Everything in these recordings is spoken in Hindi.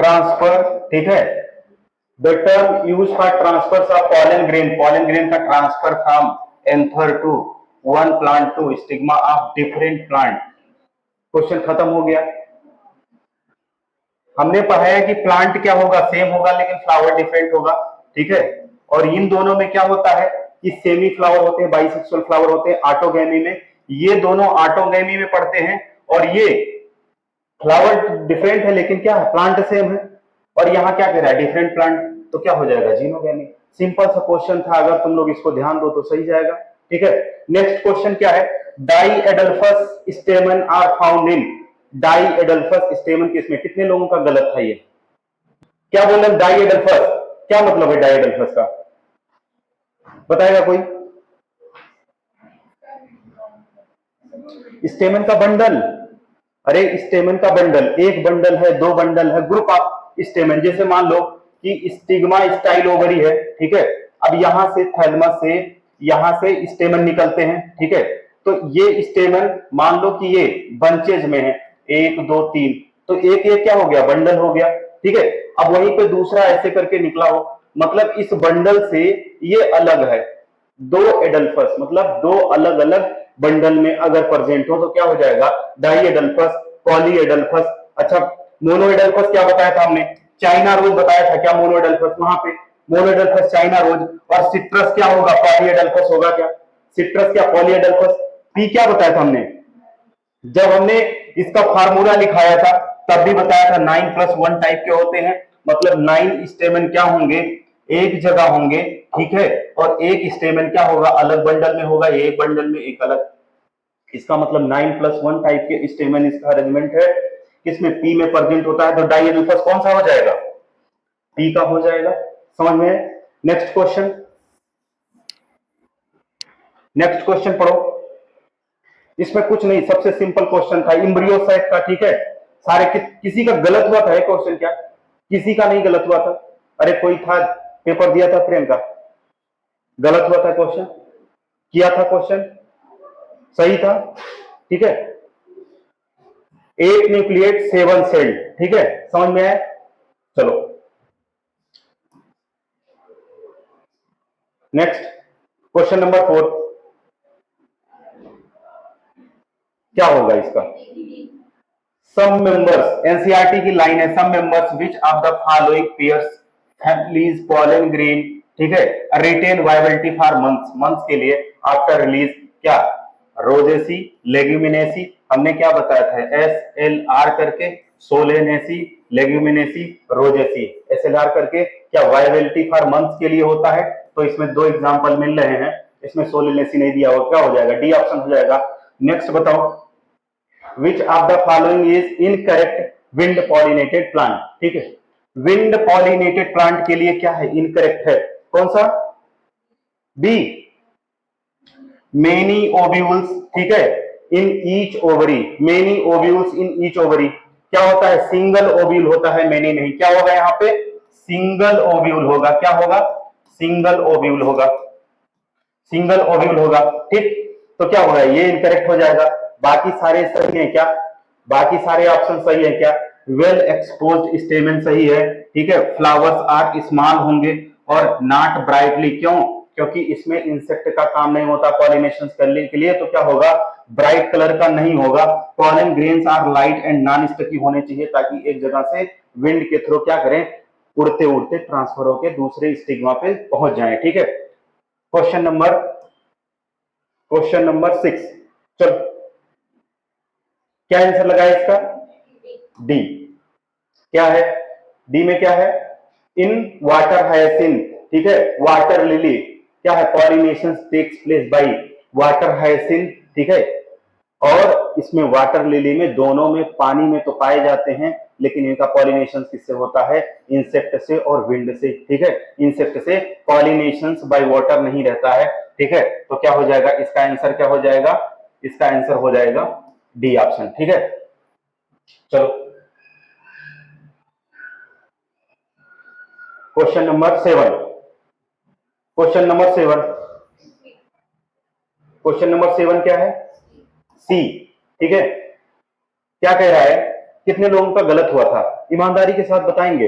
ट्रांसफर, ठीक है, the term use for transfer of pollen grain का transfer from anther to one plant to stigma of different plant. Question खत्म हो गया। हमने पढ़ा है कि प्लांट क्या होगा, सेम होगा लेकिन फ्लावर डिफरेंट होगा, ठीक है। और इन दोनों में क्या होता है कि सेमी फ्लावर होते हैं, बाइसेक्सुअल फ्लावर होते हैं ऑटोगैमी में, ये दोनों ऑटोगैमी में पढ़ते हैं, और ये फ्लावर डिफरेंट है लेकिन क्या है, प्लांट सेम है। और यहाँ क्या कह रहा है, डिफरेंट प्लांट, तो क्या हो जाएगा, जीनोगैमी। सिंपल सा क्वेश्चन था, अगर तुम लोग इसको ध्यान दो तो सही जाएगा, ठीक है। नेक्स्ट क्वेश्चन क्या है, डाइएडल्फस स्टेमन आर फाउंड इन, डाइएडल्फस स्टेमन किसमें, कितने लोगों का गलत था ये, क्या बोल रहे हैं डाइएडल्फस, क्या मतलब है डाइएडल्फस का, बताएगा कोई। स्टेमन का बंडल, अरे स्टेमन का बंडल, एक बंडल है, दो बंडल है, ग्रुप ऑफ स्टेमन। जैसे मान लो कि स्टिग्मा स्टाइल ओवरी है, ठीक है, अब यहां से थैलमस से, यहां से स्टेमन निकलते हैं, ठीक है, तो ये स्टेमन मान लो कि ये बंचेज में है, एक दो तीन, तो एक एक क्या हो गया, बंडल हो गया, ठीक है। अब वहीं पे दूसरा ऐसे करके निकला हो, मतलब इस बंडल से ये अलग है, दो एडल्फस, मतलब दो अलग अलग बंडल में अगर प्रेजेंट हो तो क्या हो जाएगा, डाइएडल्फस, पॉलीएडल्फस। अच्छा, मोनोएडल्फस क्या बताया था हमने, चाइना रोज बताया था, क्या मोनोएडल्फस, वहां पे मोनोएडल्फस चाइना रोज, और सिट्रस क्या होगा, पॉलीएडल्फस होगा, क्या सिट्रस क्या पॉलीएडल्फस। पी क्या बताया था हमने, जब हमने इसका फार्मूला लिखाया था तब भी बताया था 9+1 टाइप के होते हैं, मतलब 9 स्टेमन क्या होंगे, एक जगह होंगे, ठीक है, और एक स्टेमन क्या होगा, अलग बंडल में होगा, एक बंडल में एक अलग, इसका मतलब 9+1 टाइप के स्टेमन इसका अरेंजमेंट है, किसमें, पी में प्रेजेंट होता है, तो डाइएडल्फस कौन सा हो जाएगा, पी का हो जाएगा, समझ में। नेक्स्ट क्वेश्चन, नेक्स्ट क्वेश्चन पढ़ो, इसमें कुछ नहीं, सबसे सिंपल क्वेश्चन था, इम्ब्रियो साइट का, ठीक है, सारे किसी का गलत हुआ था क्वेश्चन, क्या किसी का नहीं गलत हुआ था, अरे कोई था, पेपर दिया था प्रियंका, गलत हुआ था क्वेश्चन, किया था क्वेश्चन, सही था, ठीक है, 8 न्यूक्लिएट 7 सेल, ठीक है, समझ में आया। चलो नेक्स्ट, क्वेश्चन नंबर 4, क्या होगा इसका, सम मेंबर्स, एनसीईआरटी की लाइन है, some members which of the following pairs families pollen green, ठीक है, retain viability for months, months के लिए आफ्टर रिलीज, क्या रोजेसी, लेग्यूमिनेसी, हमने क्या बताया था, SLR करके, सोलेनेसी, लेग्यूमिनेसी, रोजेसी, SLR करके, क्या वायबिलिटी फॉर मंथ्स के लिए होता है, तो इसमें दो एग्जांपल मिल रहे हैं, इसमें सोलेनेसी नहीं दिया हुआ, क्या हो जाएगा, डी ऑप्शन हो जाएगा। नेक्स्ट बताओ, विच of the following is incorrect wind pollinated plant, ठीक है, विंड पॉलिनेटेड प्लांट के लिए क्या है, इनकरेक्ट है, कौन सा, बी, मेनी ओव्यूल्स, ठीक है, in each ovary, many ovules in each ovary, क्या होता है, सिंगल ओव्यूल होता है, मेनी नहीं, क्या होगा यहाँ पे, सिंगल ओव्यूल होगा, क्या होगा, सिंगल ओव्यूल होगा, सिंगल ओव्यूल होगा, ठीक, तो क्या होगा, ये इनकरेक्ट हो जाएगा। बाकी सारे सही है क्या, बाकी सारे ऑप्शन सही है क्या, वेल एक्सपोज्ड स्टेमन सही है, ठीक है, फ्लावर्स आर स्मॉल होंगे और नॉट ब्राइटली, क्यों, क्योंकि इसमें इंसेक्ट का काम नहीं होता पॉलिनेशन करने के लिए, तो क्या होगा, ब्राइट कलर का नहीं होगा। Pollen grains are light and non sticky होने चाहिए, ताकि एक जगह से विंड के थ्रू क्या करें, उड़ते उड़ते ट्रांसफर होकर दूसरे स्टिग्मा पे पहुंच जाए, ठीक है। क्वेश्चन नंबर 6, चलो क्या आंसर लगाए इसका, डी, क्या है, डी में क्या है, इन वाटर हायसिंथ, ठीक है, वाटर लिली, क्या है, pollination takes place by water hyacinth, ठीक है, और इसमें वाटर लिली में दोनों में पानी में तो पाए जाते हैं, लेकिन इनका पॉलिनेशन किससे होता है, इंसेक्ट से और विंड से, ठीक है, इंसेक्ट से, पॉलिनेशन बाय वाटर नहीं रहता है, ठीक है, तो क्या हो जाएगा, इसका आंसर क्या हो जाएगा, इसका आंसर हो जाएगा डी ऑप्शन, ठीक है। चलो question number 7, question number 7, question number 7 क्या है, सी, ठीक है, क्या कह रहा है कितने लोगों का गलत हुआ था, ईमानदारी के साथ बताएंगे।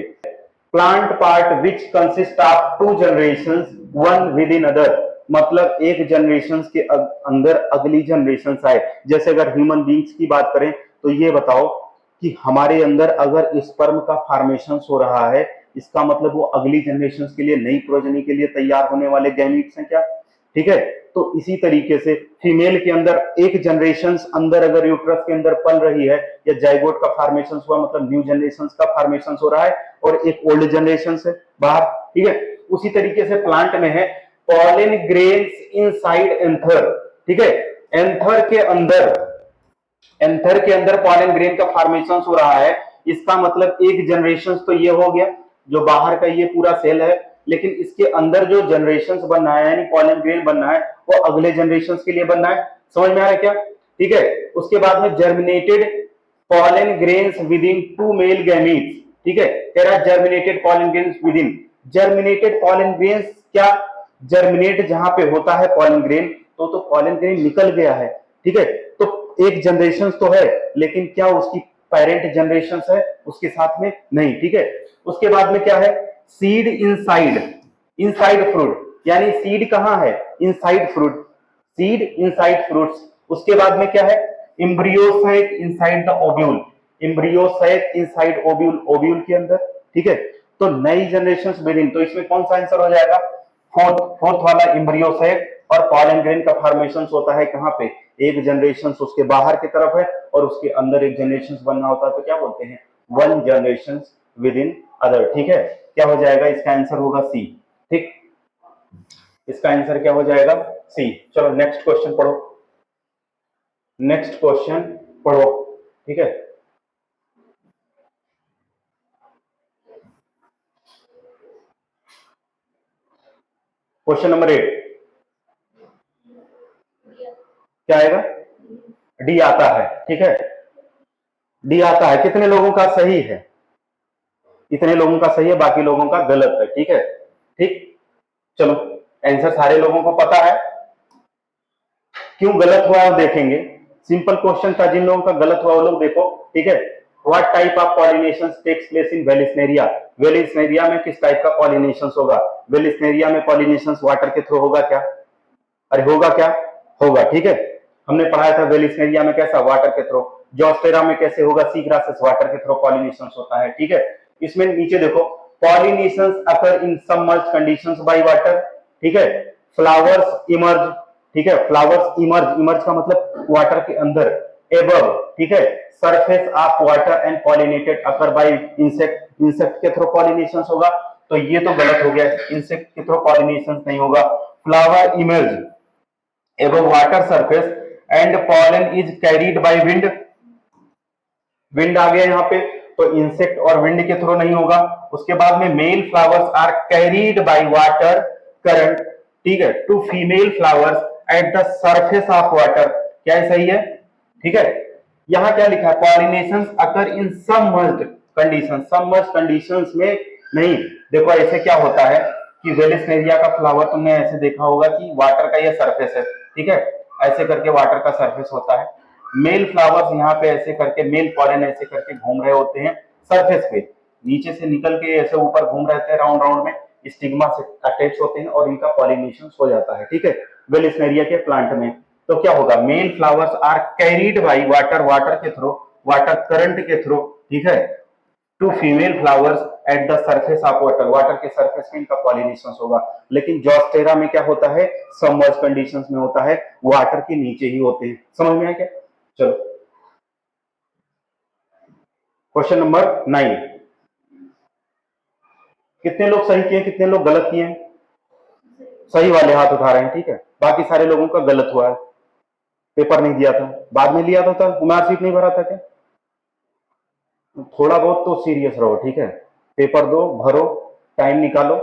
Plant part which consist of two generations one within other, मतलब एक जनरेशन के अंदर अगली जनरेशन आए। जैसे अगर ह्यूमन बींग्स की बात करें तो ये बताओ कि हमारे अंदर अगर स्पर्म का फॉर्मेशन हो रहा है, इसका मतलब वो अगली जनरेशन के लिए, नई प्रोजनी के लिए तैयार होने वाले गैमीट्स हैं क्या, ठीक है। तो इसी तरीके से फीमेल के अंदर एक जनरेशन अंदर अगर यूट्रस के अंदर पल रही है या जाइगोट का फॉर्मेशन हुआ, मतलब न्यू जनरेशन का फॉर्मेशन हो रहा है और एक ओल्ड जनरेशन से बाहर, ठीक है। उसी तरीके से प्लांट में है पॉलन ग्रेन्स इनसाइड एंथर, ठीक है। एंथर के अंदर पॉलन ग्रेन का फॉर्मेशन हो रहा है, इसका मतलब एक जनरेशन तो ये हो गया, जो बाहर का ये पूरा सेल है, लेकिन इसके अंदर जो जनरेशन बनना है यानी पॉलन ग्रेन बनना है वो अगले जनरेशन के लिए बनना है। समझ में आ रहा है क्या, ठीक है। उसके बाद में germinated pollen grains within two male gametes, ठीक है। तेरा germinated pollen grains within, germinated pollen grains क्या, जर्मिनेट जहां पे होता है पॉलन ग्रेन तो पॉलन ग्रेन निकल गया है, ठीक है। तो एक जनरेशन तो है, लेकिन क्या उसकी पेरेंट जनरेशन है उसके साथ में नहीं, ठीक है। उसके बाद में क्या है, सीड इनसाइड फ्रूट, यानी सीड कहां है, inside fruit, seed inside fruits. उसके बाद में क्या है, embryo sac inside the ovule, embryo sac inside ovule, ovule के अंदर, ठीक है। तो नई जनरेशन विदिन, तो इसमें कौन सा आंसर हो जाएगा, फोर्थ वाला एम्ब्रियोसाइट। और पॉलन ग्रेन का फॉर्मेशन होता है कहां पे, एक जनरेशन उसके बाहर की तरफ है और उसके अंदर एक जनरेशन बनना होता है, तो क्या बोलते हैं, one generation with in other, ठीक है। क्या हो जाएगा, इसका आंसर होगा सी, ठीक, इसका आंसर क्या हो जाएगा, सी। चलो नेक्स्ट क्वेश्चन पढ़ो, नेक्स्ट क्वेश्चन पढ़ो, ठीक है। क्वेश्चन नंबर 8 क्या आएगा, डी आता है, ठीक है, डी आता है। कितने लोगों का सही है, इतने लोगों का सही है, बाकी लोगों का गलत है, ठीक है, ठीक। चलो आंसर सारे लोगों को पता है, क्यों गलत हुआ है देखेंगे। सिंपल क्वेश्चन था, जिन लोगों का गलत हुआ वो लोग देखो, ठीक है। What type of pollination takes place in Vallisneria, Vallisneria में किस टाइप का पॉलिनेशन होगा, वेलिस्नेरिया में पॉलिनेशन वाटर के थ्रू होगा क्या, अरे होगा क्या, होगा, ठीक है। हमने पढ़ाया था वेलिस्नेरिया में कैसा, वाटर के थ्रू। जोस्टेरा में कैसे होगा, सी ग्रासेस, वाटर के थ्रू पॉलिनेशन होता है, ठीक है। इसमें नीचे देखो, pollination occur in submerged conditions by water, ठीक है। फ्लावर्स इमर्ज, ठीक है, फ्लावर्स इमर्ज, इमर्ज का मतलब वाटर के अंदर, एबव, ठीक है, surface of water and pollinated occur by insect, insect के थ्रू पॉलिनेशन होगा, तो ये तो गलत हो गया, इंसेक्ट के थ्रू पॉलिनेशन नहीं होगा। Flower emerge above water surface and pollen is carried by wind, wind आ गया यहाँ पे, तो इंसेक्ट और विंड के थ्रू नहीं होगा। उसके बाद में male flowers are carried by water current, ठीक है, to female flowers at the surface of water, क्या है, सही है, ठीक है। यहाँ क्या लिखा है, पॉलिनेशन अकर इन सबमर्ज्ड कंडीशन, सबमर्ज्ड कंडीशंस में नहीं। देखो ऐसे क्या होता है कि वेलिस्नेरिया का फ्लावर तुमने ऐसे देखा होगा कि वाटर का ये सरफेस है, ठीक है, ऐसे करके वाटर का सरफेस होता है। मेल फ्लावर्स यहाँ पे ऐसे करके, मेल पॉलन ऐसे करके घूम रहे होते हैं सरफेस पे, नीचे से निकल के ऐसे ऊपर घूम रहे हैं राउंड राउंड में, स्टिग्मा से अटैच होते हैं और इनका पॉलिनेशन हो जाता है, ठीक है, वेलिस्नेरिया के प्लांट में। तो क्या होगा, male flowers are carried by water, water के थ्रू, वाटर करंट के थ्रू, ठीक है, to female flowers at the surface of water, water के सरफेस में इनका पॉलिनेशन होगा। लेकिन जोस्टेरा में क्या होता है, सबमर्ज कंडीशंस में होता है, वाटर के नीचे ही होते हैं। समझ में आया क्या, चलो क्वेश्चन नंबर 9, कितने लोग सही किए, कितने लोग गलत किए हैं, सही वाले हाथ उठा रहे हैं, ठीक है, बाकी सारे लोगों का गलत हुआ है। पेपर नहीं दिया था, बाद में लिया था, मार्कशीट नहीं भरा था क्या, थोड़ा बहुत तो सीरियस रहो, ठीक है, पेपर दो, भरो, टाइम निकालो,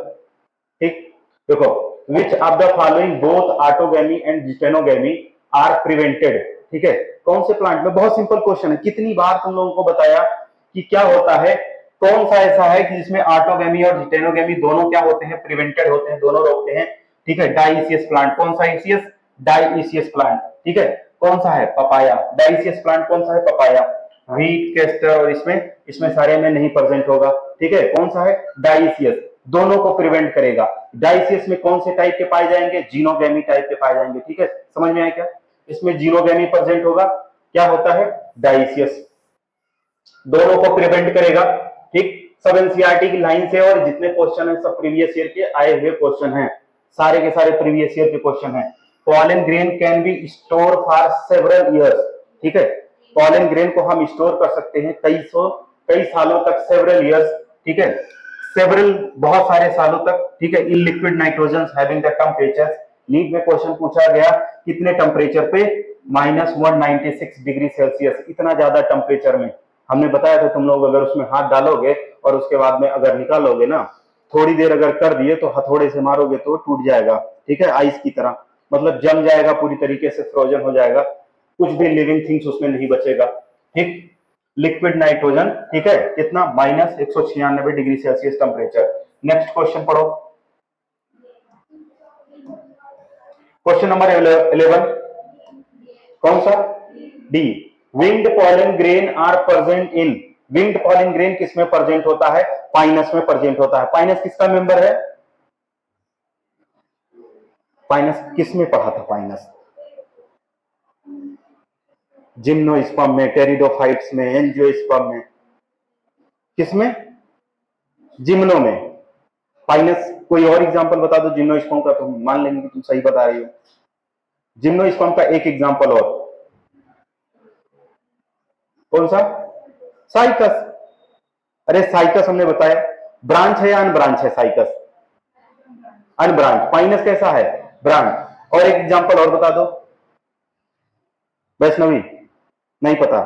ठीक। देखो, which of the following both autogamy and geitonogamy are prevented, ठीक है, कौन से प्लांट में, बहुत सिंपल क्वेश्चन है, कितनी बार तुम लोगों को बताया कि क्या होता है, कौन सा ऐसा है कि जिसमें ऑटोगैमी और जिस्टेनोगैमी दोनों क्या होते हैं, प्रिवेंटेड होते हैं, दोनों रोकते हैं, ठीक है। डाइसियस प्लांट, कौन सा डाइसियस प्लांट, ठीक है, कौन सा है, पपाया, डाइसियस प्लांट कौन सा है, पपाया। व्हीट, कैस्टर, और इसमें सारे में नहीं प्रेजेंट होगा। ठीक है, कौन सा है? डाइसियस, दोनों को प्रिवेंट करेगा। डाइसियस में कौन से टाइप के पाए जाएंगे? जीनोगैमी टाइप के पाए जाएंगे। ठीक है, समझ में आया क्या? इसमें जीनोगैमी प्रेजेंट होगा, क्या होता है? डाइसियस, दोनों को प्रिवेंट करेगा। ठीक, सब एनसीईआरटी की लाइन से, और जितने क्वेश्चन है सब प्रीवियस ईयर के आए हुए क्वेश्चन हैं, सारे के सारे प्रीवियस ईयर के क्वेश्चन हैं। Pollen grain can be store for several years. ठीक है, पॉलन ग्रेन को हम स्टोर कर सकते हैं कई सालों तक, सेवरल ईयर्स। ठीक है, सेवरल, बहुत सारे सालों तक। ठीक है, in liquid nitrogen having the temperature, NEET में क्वेश्चन पूछा गया कितने टेम्परेचर पे? -196 डिग्री सेल्सियस, इतना ज्यादा टेम्परेचर में। हमने बताया था तुम लोग अगर उसमें हाथ डालोगे और उसके बाद में अगर निकालोगे ना, थोड़ी देर अगर कर दिए तो हथौड़े से मारोगे तो टूट जाएगा। ठीक है, आइस की तरह, मतलब जम जाएगा पूरी तरीके से, फ्रोजन हो जाएगा, कुछ भी लिविंग थिंग्स उसमें नहीं बचेगा। ठीक, लिक्विड नाइट्रोजन, ठीक है, कितना? -196 degree Celsius temperature. Next question पढ़ो, क्वेश्चन नंबर 11, कौन सा? D, winged pollen grain are present in. Winged pollen grain किसमें प्रेजेंट होता है? पाइनस में प्रेजेंट होता है। पाइनस किसका मेंबर है? पाइनस किसमें पढ़ा था? पाइनस जिम्नोस्पर्म में, टेरिडोफाइट्स में, एंजियोस्पर्म में, किसमें? जिम्नो में। पाइनस, कोई और एग्जांपल बता दो जिम्नोस्पर्म का, तो मान लेंगे कि तुम सही बता रही हो। जिम्नोस्पर्म का एक एग्जांपल और, कौन सा? साइकस। अरे साइकस हमने बताया ब्रांच है या अनब्रांच है? Cycas unbranch. पाइनस कैसा है? ब्रांच। और एक एग्जांपल और बता दो। वैष्णवी, नहीं पता?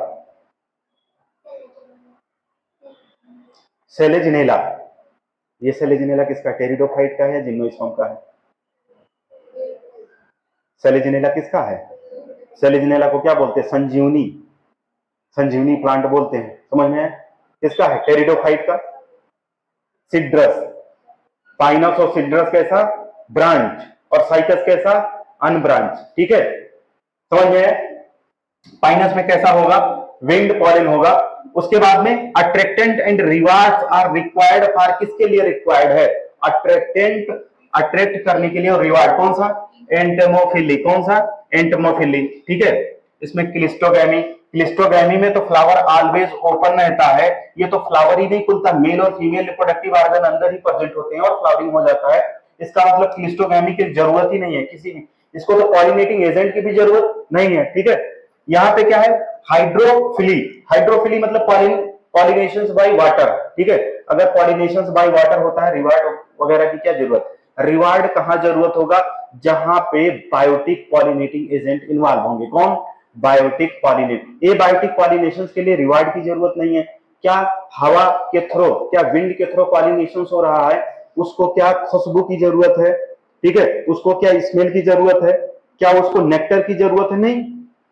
सेलेजिनेला, ये सेलेजिनेला किसका? टेरिडोफाइट का है या जिम्नोस्पर्म का है? सेलेजिनेला किसका है? सेलेजिनेला को क्या बोलते हैं? संजीवनी, संजीवनी प्लांट बोलते हैं। समझ में? किसका है? टेरिडोफाइट का। सिड्रस, पाइनस और सिड्रस कैसा? ब्रांच, और साइकस कैसा? अनब्रांच। ठीक है, समझ में? पाइनस में कैसा होगा? विंग्ड पॉलन होगा। उसके बाद में attractant and rewards are required for, किसके लिए रिक्वायर्ड है? अट्रैक्टेंट, अट्रैक्ट करने के लिए, और रिवार्ड कौन सा? एंटमोफिली। कौन सा? एंटमोफिली। ठीक है, इसमें क्लिस्टोगैमी, क्लिस्टोगैमी में तो फ्लावर ऑलवेज ओपन रहता है, ये तो फ्लावर ही नहीं खुलता, मेल और फीमेल रिप्रोडक्टिव ऑर्गन अंदर ही प्रेजेंट होते हैं और फ्लावरिंग हो जाता है। इसका मतलब क्लिस्टोगैमी की जरूरत ही नहीं है किसी भी, इसको तो पॉलिनेटिंग एजेंट की भी जरूरत नहीं है। ठीक है, यहाँ पे क्या है? हाइड्रोफिली। हाइड्रोफिली मतलब पॉलिनेशंस बाय वाटर। ठीक है, अगर पॉलिनेशंस बाय वाटर होता है, रिवार्ड वगैरह की क्या जरूरत? रिवार्ड कहां जरूरत होगा? जहां पे बायोटिक पॉलिनेटिंग एजेंट इन्वॉल्व होंगे। कौन? Biotic pollinate. ये बायोटिक पॉलिनेशन के लिए रिवार्ड की जरूरत नहीं है। क्या हवा के थ्रो, क्या विंड के थ्रो पॉलिनेशन हो रहा है, उसको क्या खुशबू की जरूरत है? ठीक है, उसको क्या स्मेल की जरूरत है? क्या उसको नेक्टर की जरूरत है? नहीं।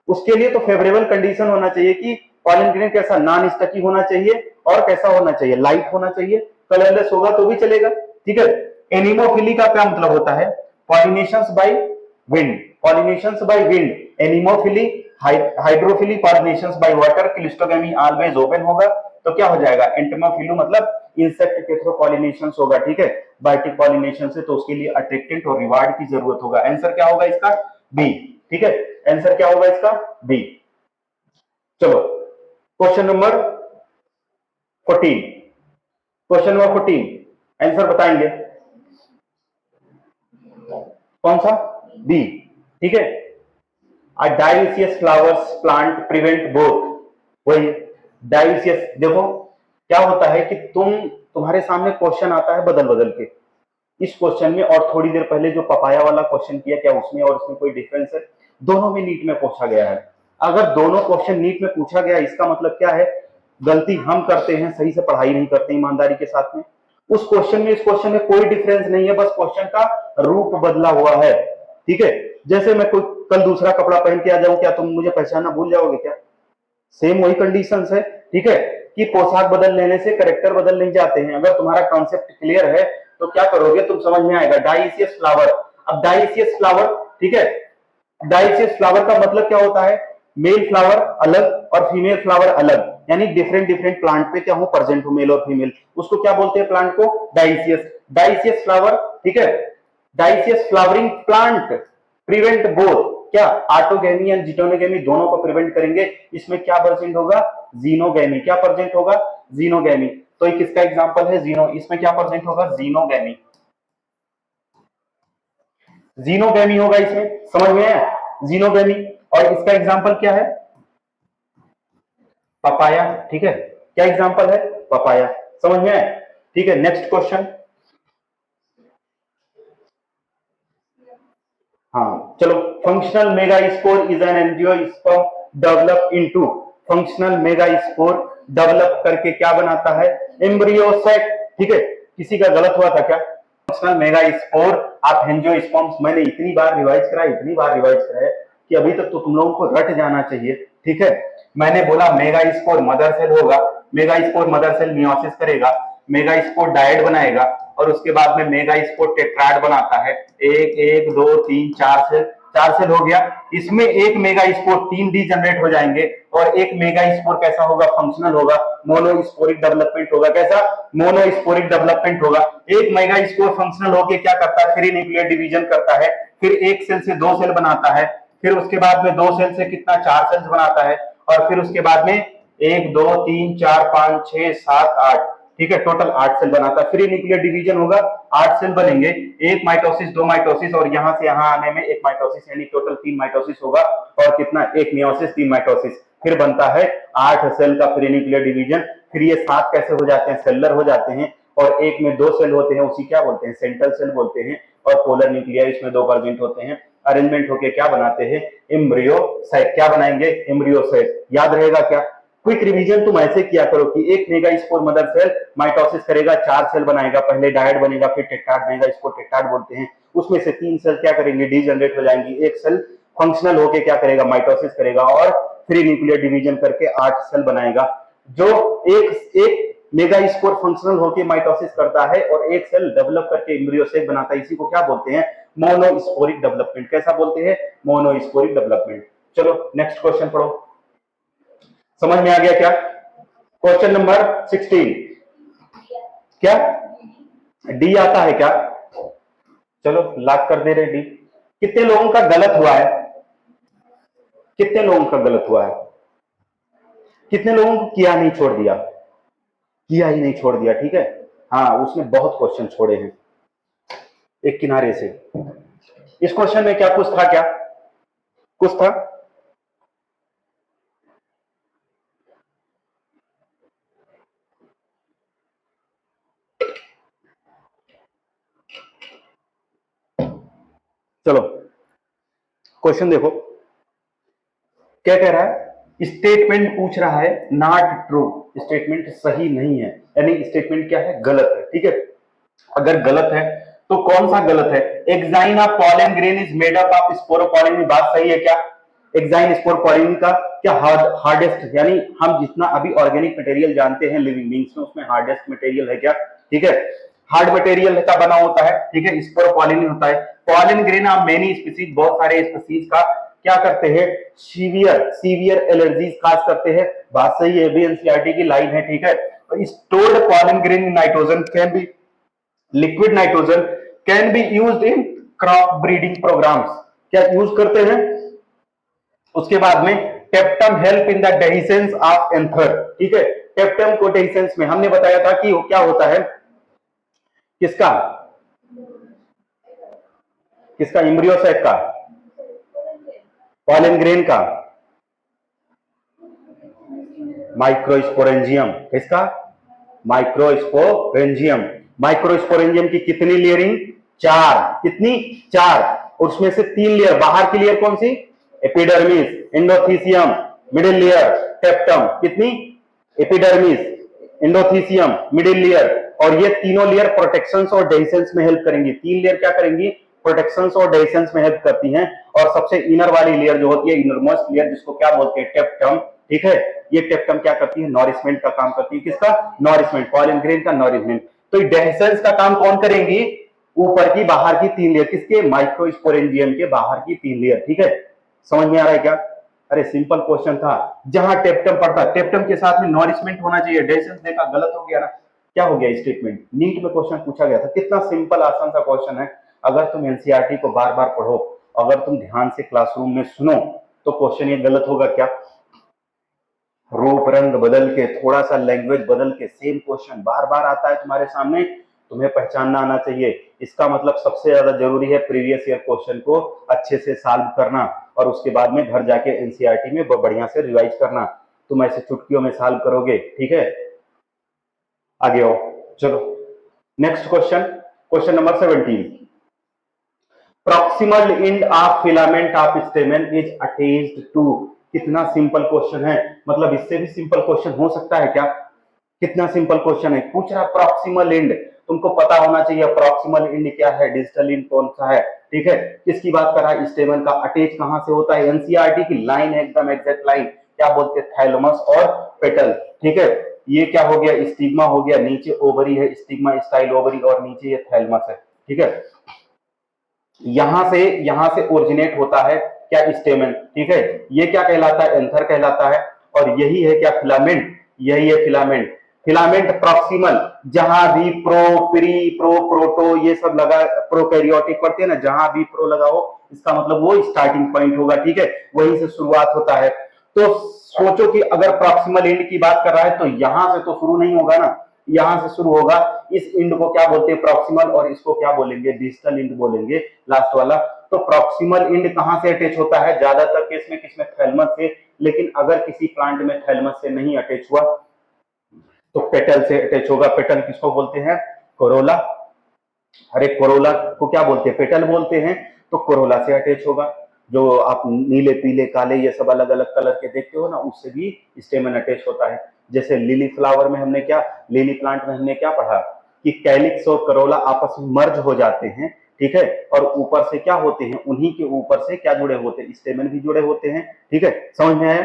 उसके लिए तो फेवरेबल कंडीशन होना चाहिए कि पॉलन ग्रेन कैसा? नॉन स्टकी होना चाहिए, और कैसा होना चाहिए? लाइट होना चाहिए। कलरलेस होगा तो भी चलेगा। ठीक है, एनिमोफिली का क्या मतलब होता है? Pollinations by wind, pollinations by wind. Anemophily, hydrophily, pollinations by water. Cleistogamy always open होगा, तो क्या हो जाएगा? एंटमोफिलू मतलब इंसेक्ट के थ्रू पॉलिनेशन होगा। ठीक है, बायोटिक पॉलिनेशन से, तो उसके लिए अट्रैक्टेंट और रिवार्ड की जरूरत होगा। आंसर क्या होगा इसका? बी। ठीक है, आंसर क्या होगा इसका? बी। चलो question number 14, question number 14 answer बताएंगे, कौन सा? बी। ठीक है, dioecious flowers plant prevent both. वही डायोसियस, देखो क्या होता है कि तुम्हारे सामने क्वेश्चन आता है बदल बदल के। इस क्वेश्चन में और थोड़ी देर पहले जो पपाया वाला क्वेश्चन किया, क्या उसमें और इसमें कोई डिफरेंस है? दोनों में नीट में पूछा गया है। अगर दोनों क्वेश्चन नीट में पूछा गया, इसका मतलब क्या है? गलती हम करते हैं, सही से पढ़ाई नहीं करते ईमानदारी के साथ में। उस क्वेश्चन में इस क्वेश्चन में कोई डिफरेंस नहीं है, बस क्वेश्चन का रूप बदला हुआ है। ठीक है, जैसे मैं कोई कल दूसरा कपड़ा पहन के आ जाऊं, क्या तुम मुझे पहचानना भूल जाओगे क्या? सेम वही कंडीशन है। ठीक है, कि पोशाक बदल लेने से कैरेक्टर बदल नहीं जाते हैं। अगर तुम्हारा कॉन्सेप्ट क्लियर है तो क्या करोगे, तुम समझ में आएगा। डाइसियस फ्लावर, अब डाइसियस फ्लावर, ठीक है, डाइसियस फ्लावर का मतलब क्या होता है? मेल फ्लावर अलग और फीमेल फ्लावर अलग, यानी डिफरेंट डिफरेंट प्लांट पे क्या हूं, प्रेजेंट हूं, मेल और फीमेल, उसको क्या बोलते हैं प्लांट को, डाइसियस। डाइसियस फ्लावर, ठीक है, dioecious flowering plant prevent both क्या, ऑटोगैमी एंड जिटोनोगैमी दोनों को प्रिवेंट करेंगे। इसमें क्या प्रेजेंट होगा, जीनोगैमी। क्या प्रेजेंट होगा, जीनोगैमी। तो एक किसका एग्जांपल है, जीनो, इसमें क्या प्रेजेंट होगा, जीनोगैमी। जीनोगैमी होगा इसमें, समझ में है, जीनोगैमी। और इसका एग्जांपल क्या है, पपाया, ठीक है, क्या एग्जांपल है, पपाया, समझ में है, ठीक है। नेक्स्ट क्वेश्चन, हाँ चलो, functional megaspore is an angiosperm develop into, functional megaspore develop करके क्या बनाता है, एम्ब्रियोसाइट, ठीक है। किसी का गलत हुआ था क्या, फंक्शनल मेगास्पोर आप एंजियोस्पर्म्स, मैंने इतनी बार रिवाइज कराया, इतनी बार रिवाइज कराया कि अभी तक तो तुम लोगों को रट जाना चाहिए, ठीक है। मैंने बोला मेगास्पोर मदर सेल होगा, मेगास्पोर मदर सेल मियोसिस करेगा, मेगास्पोर डायड बनाएगा, और उसके बाद में मेगास्पोर टेट्राड बनाता है, एक एक दो तीन चार सेल, चार सेल हो गया। इसमें एक मेगास्पोर तीन डी जनरेट हो जाएंगे, और एक मेगास्पोर कैसा होगा, फंक्शनल होगा, मोनोस्पोरिक डेवलपमेंट होगा, कैसा, मोनोस्पोरिक डेवलपमेंट होगा। एक मेगास्पोर फंक्शनल होके क्या करता है, फ्री न्यूक्लियर डिवीजन करता है, फिर एक सेल से दो सेल बनाता है, फिर उसके बाद में दो सेल से कितना, चार सेल्स बनाता है, और फिर उसके बाद में एक दो तीन चार पांच छह सात आठ, ठीक है, टोटल 8 सेल बनाता है। फ्री न्यूक्लियर डिवीजन होगा, 8 सेल बनेंगे, एक माइटोसिस, दो माइटोसिस, और यहां से यहां आने में एक माइटोसिस, यानी टोटल 3 माइटोसिस होगा, और कितना, एक मियोसिस, 3 माइटोसिस, फिर बनता है 8 सेल का फ्री न्यूक्लियर डिवीजन। फिर ये 7 कैसे हो जाते हैं, सेलुलर हो जाते हैं, और एक में 2 सेल होते हैं, उसी क्या बोलते हैं, सेंट्रल सेल बोलते हैं, और पोलर न्यूक्लियर इसमें 2 प्रेजेंट होते हैं। अरेंजमेंट होके क्या बनाते हैं, एम्ब्रियोसाइट, क्या बनाएंगे, एम्ब्रियोसाइट। याद रहेगा क्या, क्विक रिवीजन तुम ऐसे किया करो कि एक मेगास्पोर मदर सेल माइटोसिस करेगा, 4 सेल बनाएगा, पहले डायड बनेगा, फिर टेट्राड बनेगा, इसको टेट्राड बोलते हैं। उसमें से 3 सेल क्या करेंगे, डीजनरेट हो जाएंगी, एक सेल फंक्शनल होके क्या करेगा, माइटोसिस करेगा, और फ्री न्यूक्लियर डिवीजन करके 8 सेल बनाएगा। जो एक मेगास्पोर फंक्शनल होके माइटोसिस करता है और एक सेल डेवलप करके एम्ब्रियोसाइट बनाता है, इसी को क्या बोलते हैं, मोनोस्पोरिक डेवलपमेंट। कैसा बोलते हैं, मोनोस्पोरिक डेवलपमेंट। चलो नेक्स्ट क्वेश्चन पढ़ो, समझ में आ गया क्या, क्वेश्चन नंबर 16, क्या डी आता है क्या, चलो लॉक कर दे रहे डी। कितने लोगों का गलत हुआ है, कितने लोगों का गलत हुआ है, कितने लोगों को किया नहीं छोड़ दिया, किया ही नहीं छोड़ दिया, ठीक है। हाँ उसने बहुत क्वेश्चन छोड़े हैं एक किनारे से। इस क्वेश्चन में क्या कुछ था, क्या कुछ था, चलो क्वेश्चन देखो क्या कह रहा है, स्टेटमेंट पूछ रहा है, नॉट ट्रू, स्टेटमेंट सही नहीं है, यानी स्टेटमेंट क्या है, गलत है, ठीक है। अगर गलत है तो कौन सा गलत है, exine of pollen grain is made up of sporopollenin, बात सही है क्या, एक्साइन स्पोरोपोलिन का क्या हार्डेस्ट, यानी हम जितना अभी ऑर्गेनिक मटेरियल जानते हैं लिविंग बींग्स में, उसमें हार्डेस्ट मटेरियल है क्या, ठीक है, हार्ड मटेरियल का बना होता है, ठीक है, स्पोरोपोलिन होता है। Pollen grain of many species, बहुत सारे स्पीसीज का क्या करते हैं, सीवियर एलर्जीज खास करते हैं, बात सही है, भी एनसीईआरटी की लाइन है, ठीक है। Stored pollen grain in nitrogen can be, liquid nitrogen can be used in crop breeding programs, क्या यूज करते हैं। उसके बाद में tapetum help in the dehiscence of anther, ठीक है, टेप्टम को डेहिसेंस में हमने बताया था कि क्या होता है, किसका, किसका, एम्ब्रियोसाइट का, पॉलन ग्रेन का, माइक्रोस्पोरेंजियम, किसका, माइक्रोस्पोरेंजियम। माइक्रोस्पोरेंजियम की कितनी लेयरिंग, 4, कितनी, 4, उसमें से 3 लेयर, बाहर की लेयर कौन सी, epidermis, endothecium, middle layer tapetum, कितनी, एपिडर्मिस, एंडोथीसियम, मिडिल लेयर, और ये तीनों लेयर प्रोटेक्शन और डेहिसेंस में हेल्प करेंगी। 3 लेयर क्या करेंगी, प्रोटेक्शन और डेहिसेंस में हेल्प करती हैं, और सबसे इनर वाली लेयर जो होती है, इनरमोस्ट लेयर, जिसको क्या बोलते हैं, टेप्टम, ठीक है। ये टेप्टम क्या करती है, नॉरिशमेंट का काम करती है, किसका, नॉरिशमेंट, पॉलन ग्रेन का नॉरिशमेंट। तो डेहिसेंस का काम कौन करेंगी, ऊपर की बाहर की 3 लेयर, किसके, माइक्रोस्पोरेंजियम के बाहर की 3 लेयर, ठीक है। समझ में आ रहा है क्या, अरे सिंपल क्वेश्चन था, जहां टेप्टम पड़ता, टेप्टम के साथ में नॉरिशमेंट होना चाहिए, डेसेंस देखा गलत हो गया ना, क्या हो गया स्टेटमेंट, नीट में क्वेश्चन पूछा गया था, कितना सिंपल आसान सा क्वेश्चन है। अगर तुम एनसीईआरटी को बार बार पढ़ो, अगर तुम ध्यान से क्लासरूम में सुनो, तो क्वेश्चन ये गलत होगा क्या? रूप रंग बदल के, थोड़ा सा लैंग्वेज बदल के सेम क्वेश्चन बार बार आता है तुम्हारे सामने, तुम्हें पहचानना आना चाहिए। इसका मतलब सबसे ज्यादा जरूरी है प्रीवियस ईयर क्वेश्चन को अच्छे से सॉल्व करना, और उसके बाद में घर जाके एनसीईआरटी में बढ़िया से रिवाइज करना। तुम ऐसे चुटकियों में सॉल्व करोगे, ठीक है? आगे आओ, चलो next question, question number 17। Proximal end of filament of stamen is attached to. कितना सिंपल क्वेश्चन है, मतलब इससे भी सिंपल क्वेश्चन हो सकता है क्या? कितना सिंपल क्वेश्चन है, पूछ रहा प्रॉक्सिमल एंड, तुमको पता होना चाहिए प्रॉक्सिमल एंड क्या है, डिजिटल एंड कौन सा है, ठीक है? किसकी बात कर रहा है? स्टेमन का। अटैच कहां से होता है? एनसीईआरटी की लाइन है, एकदम एग्जैक्ट लाइन, क्या बोलते हैं? थैलेमस और पेटल, ठीक है? ये क्या हो गया? स्टिग्मा हो गया, नीचे ओवरी है, स्टिग्मा स्टाइल ओवरी, और नीचे ये थैलेमस है, ठीक है? यहां से ओरिजिनेट होता है क्या? स्टेमन, ठीक है? ये क्या कहलाता है? एंथर कहलाता है, और यही है क्या? फिलामेंट, यही है फिलामेंट। फिलामेंट प्रॉक्सिमल, जहां भी प्रो, प्री, प्रोटो ये सब लगा, प्रोकैरियोटिक पढ़ते हैं ना, जहां भी प्रो लगा हो, इसका मतलब वो स्टार्टिंग पॉइंट होगा, ठीक है? वहीं से शुरुआत होता है। तो सोचो कि अगर प्रॉक्सिमल एंड की बात कर रहा है, तो यहां से तो शुरू नहीं होगा ना, यहां से शुरू होगा। इस एंड को क्या बोलते हैं? प्रॉक्सिमल, और इसको क्या बोलेंगे? डिजिटल एंड बोलेंगे, लास्ट वाला। तो प्रॉक्सिमल एंड कहां से अटैच होता है? ज्यादातर केस में किसमें? थैलेमस से। लेकिन अगर किसी प्लांट में थैलेमस से नहीं अटैच हुआ, तो पेटल से अटैच होगा। पेटल किसको बोलते हैं? कोरोला। अरे कोरोला को क्या बोलते हैं? पेटल बोलते हैं। तो कोरोला से अटैच होगा। जो आप नीले, पीले, काले ये सब अलग अलग कलर के देखते हो ना, उससे भी स्टेमन अटैच होता है। जैसे लिली फ्लावर में हमने क्या, लिली प्लांट में हमने क्या पढ़ा कि कैलिक्स और करोला आपस में मर्ज हो जाते हैं, ठीक है? और ऊपर से क्या होते हैं? उन्हीं के ऊपर से क्या जुड़े होते हैं? स्टेमन भी जुड़े होते हैं, ठीक है? समझ में आया?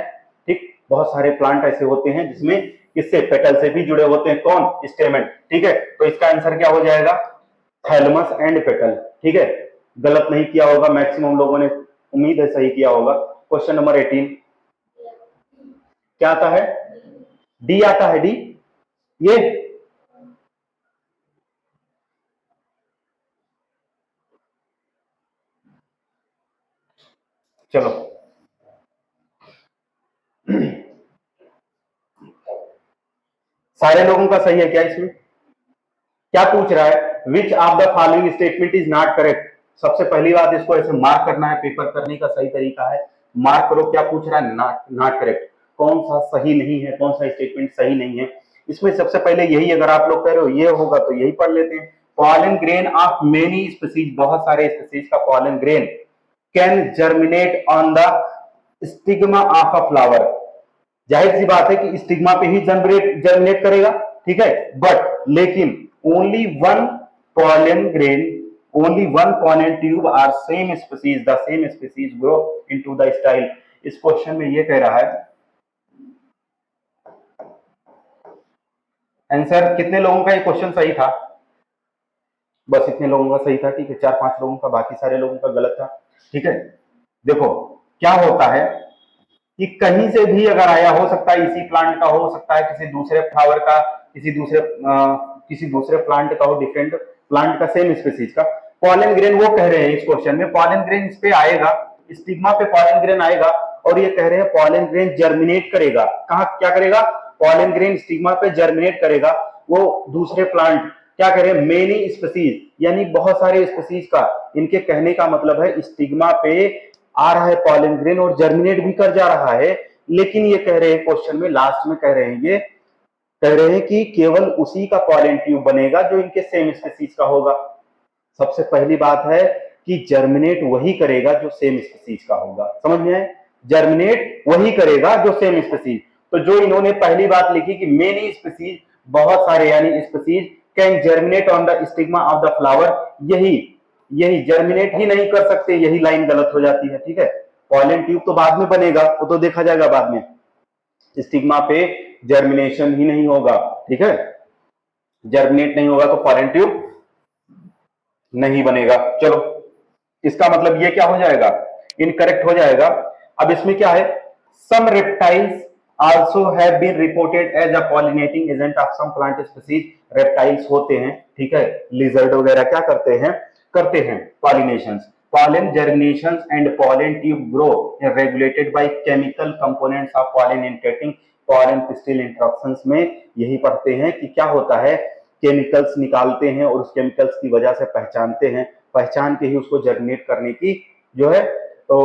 ठीक, बहुत सारे प्लांट ऐसे होते हैं जिसमें किससे? पेटल से भी जुड़े होते हैं। कौन? स्टेमन, ठीक है? तो इसका आंसर क्या हो जाएगा? थैलेमस एंड पेटल, ठीक है? गलत नहीं किया होगा, मैक्सिमम लोगों ने, उम्मीद है सही किया होगा। क्वेश्चन नंबर 18 क्या आता है? डी आता है, डी। ये चलो सारे लोगों का सही है क्या? इसमें क्या पूछ रहा है? विच of the following statement is not correct. सबसे पहली बात, इसको ऐसे मार्क करना है, पेपर करने का सही तरीका है, मार्क करो। क्या पूछ रहा है? नॉट करेक्ट, कौन सा सही नहीं है, कौन सा स्टेटमेंट सही नहीं है। इसमें सबसे पहले यही, अगर आप लोग कह रहे हो ये होगा तो यही पढ़ लेते हैं। Pollen grain of many species, बहुत सारे स्पीसीज का pollen grain can germinate on the stigma of a flower. जाहिर सी बात है कि स्टिग्मा पे ही जर्मिनेट करेगा, ठीक है? बट लेकिन only one pollen grain, only one pollen tube are same species, the same species grow into the style। इस क्वेश्चन में ये कह रहा है, आंसर कितने लोगों का ये क्वेश्चन सही था? बस इतने लोगों का सही था, ठीक है? 4-5 लोगों का, बाकी सारे लोगों का गलत था, ठीक है? देखो क्या होता है कि कहीं से भी अगर आया, हो सकता है इसी प्लांट का, हो सकता है किसी दूसरे फ्लावर का, किसी दूसरे प्लांट का हो, डिफरेंट प्लांट का, सेम स्पीसीज का। पॉलन ग्रेन वो कह रहे हैं इस क्वेश्चन में, पॉलन ग्रेन इस पे आएगा, स्टिग्मा पे पॉलन ग्रेन आएगा, और ये कह रहे हैं पॉलन ग्रेन जर्मिनेट करेगा। कहाँ क्या करेगा? पॉलन ग्रेन स्टिग्मा पे जर्मिनेट करेगा। वो दूसरे प्लांट क्या कह रहे हैं? मेनी स्पीसीज, यानी बहुत सारे स्पीसीज का। इनके कहने का मतलब है स्टिग्मा पे आ रहा है पॉलन ग्रेन और जर्मिनेट भी कर जा रहा है। लेकिन ये कह रहे हैं क्वेश्चन में, लास्ट में कह रहे हैं, ये कह रहे हैं कि केवल उसी का पॉलन ट्यूब बनेगा जो इनके सेम स्पीसीज का होगा। सबसे पहली बात है कि जर्मिनेट वही करेगा जो सेम स्पीसीज का होगा। समझ में आए? जर्मिनेट वही करेगा जो सेम स्पीसीज। तो जो इन्होंने पहली बात लिखी कि मेनी स्पीसीज, बहुत सारे यानी species can germinate on the stigma of the flower, यही जर्मिनेट ही नहीं कर सकते, यही लाइन गलत हो जाती है, ठीक है? पॉलन ट्यूब तो बाद में बनेगा, वो तो देखा जाएगा बाद में। स्टिग्मा पे जर्मिनेशन ही नहीं होगा, ठीक है? जर्मिनेट नहीं होगा तो पॉलन ट्यूब नहीं बनेगा। चलो, इसका मतलब ये क्या हो जाएगा? इनकरेक्ट हो जाएगा। अब इसमें क्या है? some reptiles also have been reported as a pollinating agent of some plant species. reptiles होते हैं, ठीक है, lizard वगैरह क्या करते हैं pollinations. pollen germinations and pollen tube grow are regulated by chemical components of pollen intake. pollen pistil interactions में यही पढ़ते हैं कि क्या होता है, केमिकल्स निकालते हैं और उस केमिकल्स की वजह से पहचानते हैं, पहचान के ही उसको जर्मिनेट करने की जो है तो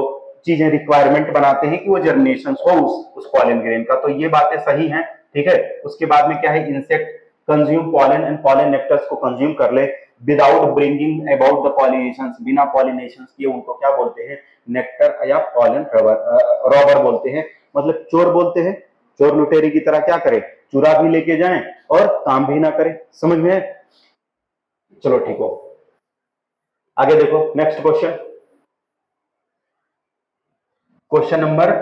चीजें रिक्वायरमेंट बनाते हैं कि वो जर्मिनेशन हो उस पॉलन ग्रेन का। तो ये बातें सही हैं, ठीक है। उसके बाद में क्या है, insect consume pollen and pollen nectars को कंज्यूम कर ले without bringing about the pollinations, बिना पॉलिनेशंस किए उनको क्या बोलते हैं, नेक्टर या पॉलन रॉबर बोलते हैं, मतलब चोर बोलते हैं। चोर लुटेरी की तरह क्या करे, चुरा भी लेके जाएं और काम भी ना करे, समझ में? चलो ठीक हो, आगे देखो नेक्स्ट क्वेश्चन, क्वेश्चन नंबर,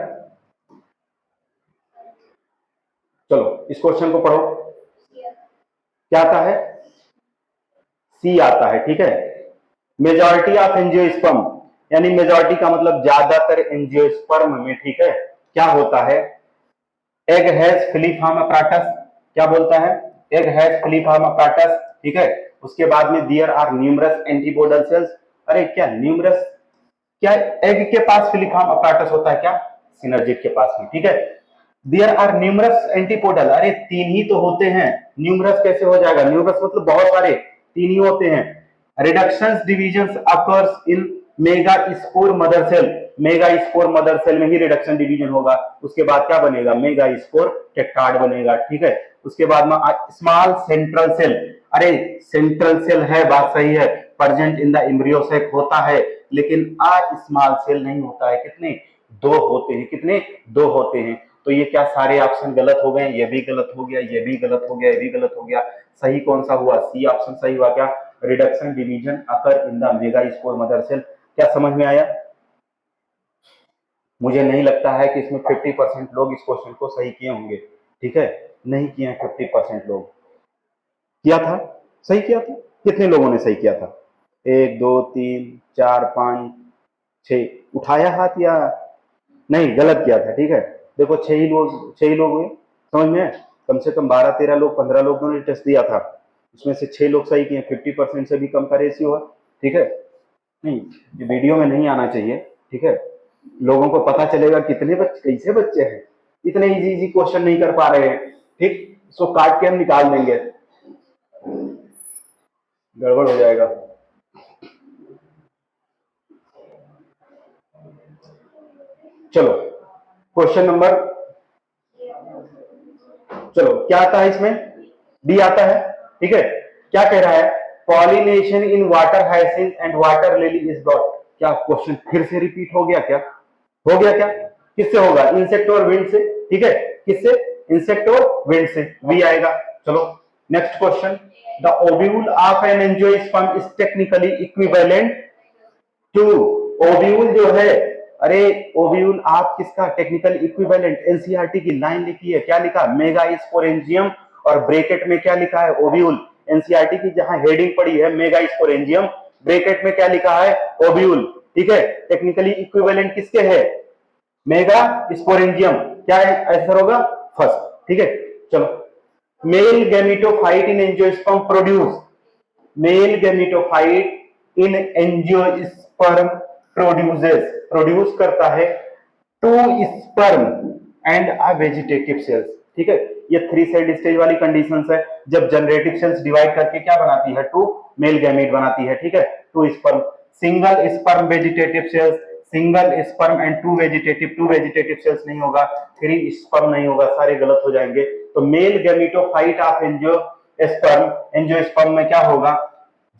चलो इस क्वेश्चन को पढ़ो। क्या आता है, सी आता है, ठीक है। मेजॉरिटी ऑफ एंजियोस्पर्म, यानी मेजॉरिटी का मतलब ज्यादातर एंजियोस्पर्म में, ठीक है, क्या होता है, एग हैज फिलीफॉर्म अपराटस, क्या बोलता है, एग हैज फिलीफॉर्म अपराटस, ठीक है। उसके बाद में there are numerous antipodal cells, अरे क्या न्यूमरस, क्या एग के पास फिलीफॉर्म अपराटस होता है क्या, सिनर्जिड के पास में, ठीक है। देयर आर न्यूमरस एंटीपोडल, अरे तीन ही तो होते हैं, न्यूमरस कैसे हो जाएगा, न्यूमरस मतलब बहुत सारे, तीन ही होते हैं। Reductions divisions occurs in megaspore mother cell, megaspore mother cell में ही रिडक्शन डिवीजन होगा, उसके बाद क्या बनेगा, मेगा स्पोर टेट्राड बनेगा, ठीक है। उसके बाद में स्मॉल सेंट्रल सेल, अरे सेंट्रल सेल है, बात सही है, present in the embryo sac होता है, लेकिन स्मॉल सेल नहीं होता है, कितने, दो होते हैं, कितने, दो होते हैं। तो ये क्या सारे ऑप्शन गलत हो गए, ये भी गलत हो गया, ये भी गलत हो गया, ये भी गलत हो गया, सही कौन सा हुआ, सी ऑप्शन सही हुआ। क्या, reduction division occur in the megaspore mother cell. क्या समझ में आया? मुझे नहीं लगता है कि इसमें 50% लोग इस क्वेश्चन को सही किए होंगे, ठीक है, नहीं किए हैं 50% लोग। किया था, सही किया था, कितने लोगों ने सही किया था, 1 2 3 4 5 6, उठाया हाथ या नहीं, गलत किया था, ठीक है। देखो 6 ही लोग हुए, समझ में? कम से कम 12 13 लोग 15 लोगों ने टेस्ट दिया था, उसमें से 6 लोग सही किए, 50% से भी कम का रेशियो है, ठीक है। नहीं, ये वीडियो में नहीं आना चाहिए, ठीक है, लोगों को पता चलेगा कितने बच्चे, कैसे बच्चे हैं, इतने इजी क्वेश्चन नहीं कर पा रहे हैं, ठीक, इसको काट के हम निकाल देंगे, गड़बड़ हो जाएगा। चलो क्वेश्चन नंबर, चलो क्या आता है इसमें, डी आता है, ठीक है। क्या कह रहा है, pollination in water hyacinth and water lily is brought. क्या क्वेश्चन फिर से रिपीट हो गया क्या, हो गया क्या, किससे होगा, इंसेक्ट और विंड से, ठीक है, किससे, इंसेक्ट और विंड से, वी आएगा। चलो next question, the ovule of an angiosperm is technically equivalent to, ovule जो है, अरे ओव्यूल आप किसका, टेक्निकल इक्विवेलेंट, एनसीईआरटी की लाइन लिखी है, क्या लिखा, मेगा स्पोरेंजियम, और ब्रैकेट में क्या लिखा है, ओव्यूल। एनसीईआरटी की जहां हेडिंग पड़ी है मेगा स्पोरेंजियम, ब्रैकेट में क्या लिखा है, ओव्यूल, ठीक है। टेक्निकली इक्विवेलेंट किसके है, मेगा स्पोरेंजियम, क्या है आंसर होगा, फर्स्ट, ठीक है। चलो, मेल गैमेटोफाइट इन एंजियोस्पर्म प्रोड्यूस, मेल गैमेटोफाइट इन एंजियोस्पर्म प्रोड्यूस करता है 2 sperm and a vegetative cells, ठीक है। ये 3 सेल्ड स्टेज वाली कंडीशंस है, जब जनरेटिव सेल्स डिवाइड करके क्या बनाती है, 2 मेल गैमेट बनाती है, ठीक है, 2 sperm, single sperm vegetative cells, single sperm and 2 vegetative cells नहीं होगा, 3 स्पर्म नहीं होगा, सारे गलत हो जाएंगे। तो मेल गैमेटोफाइट ऑफ एंजियोस्पर्म में क्या होगा,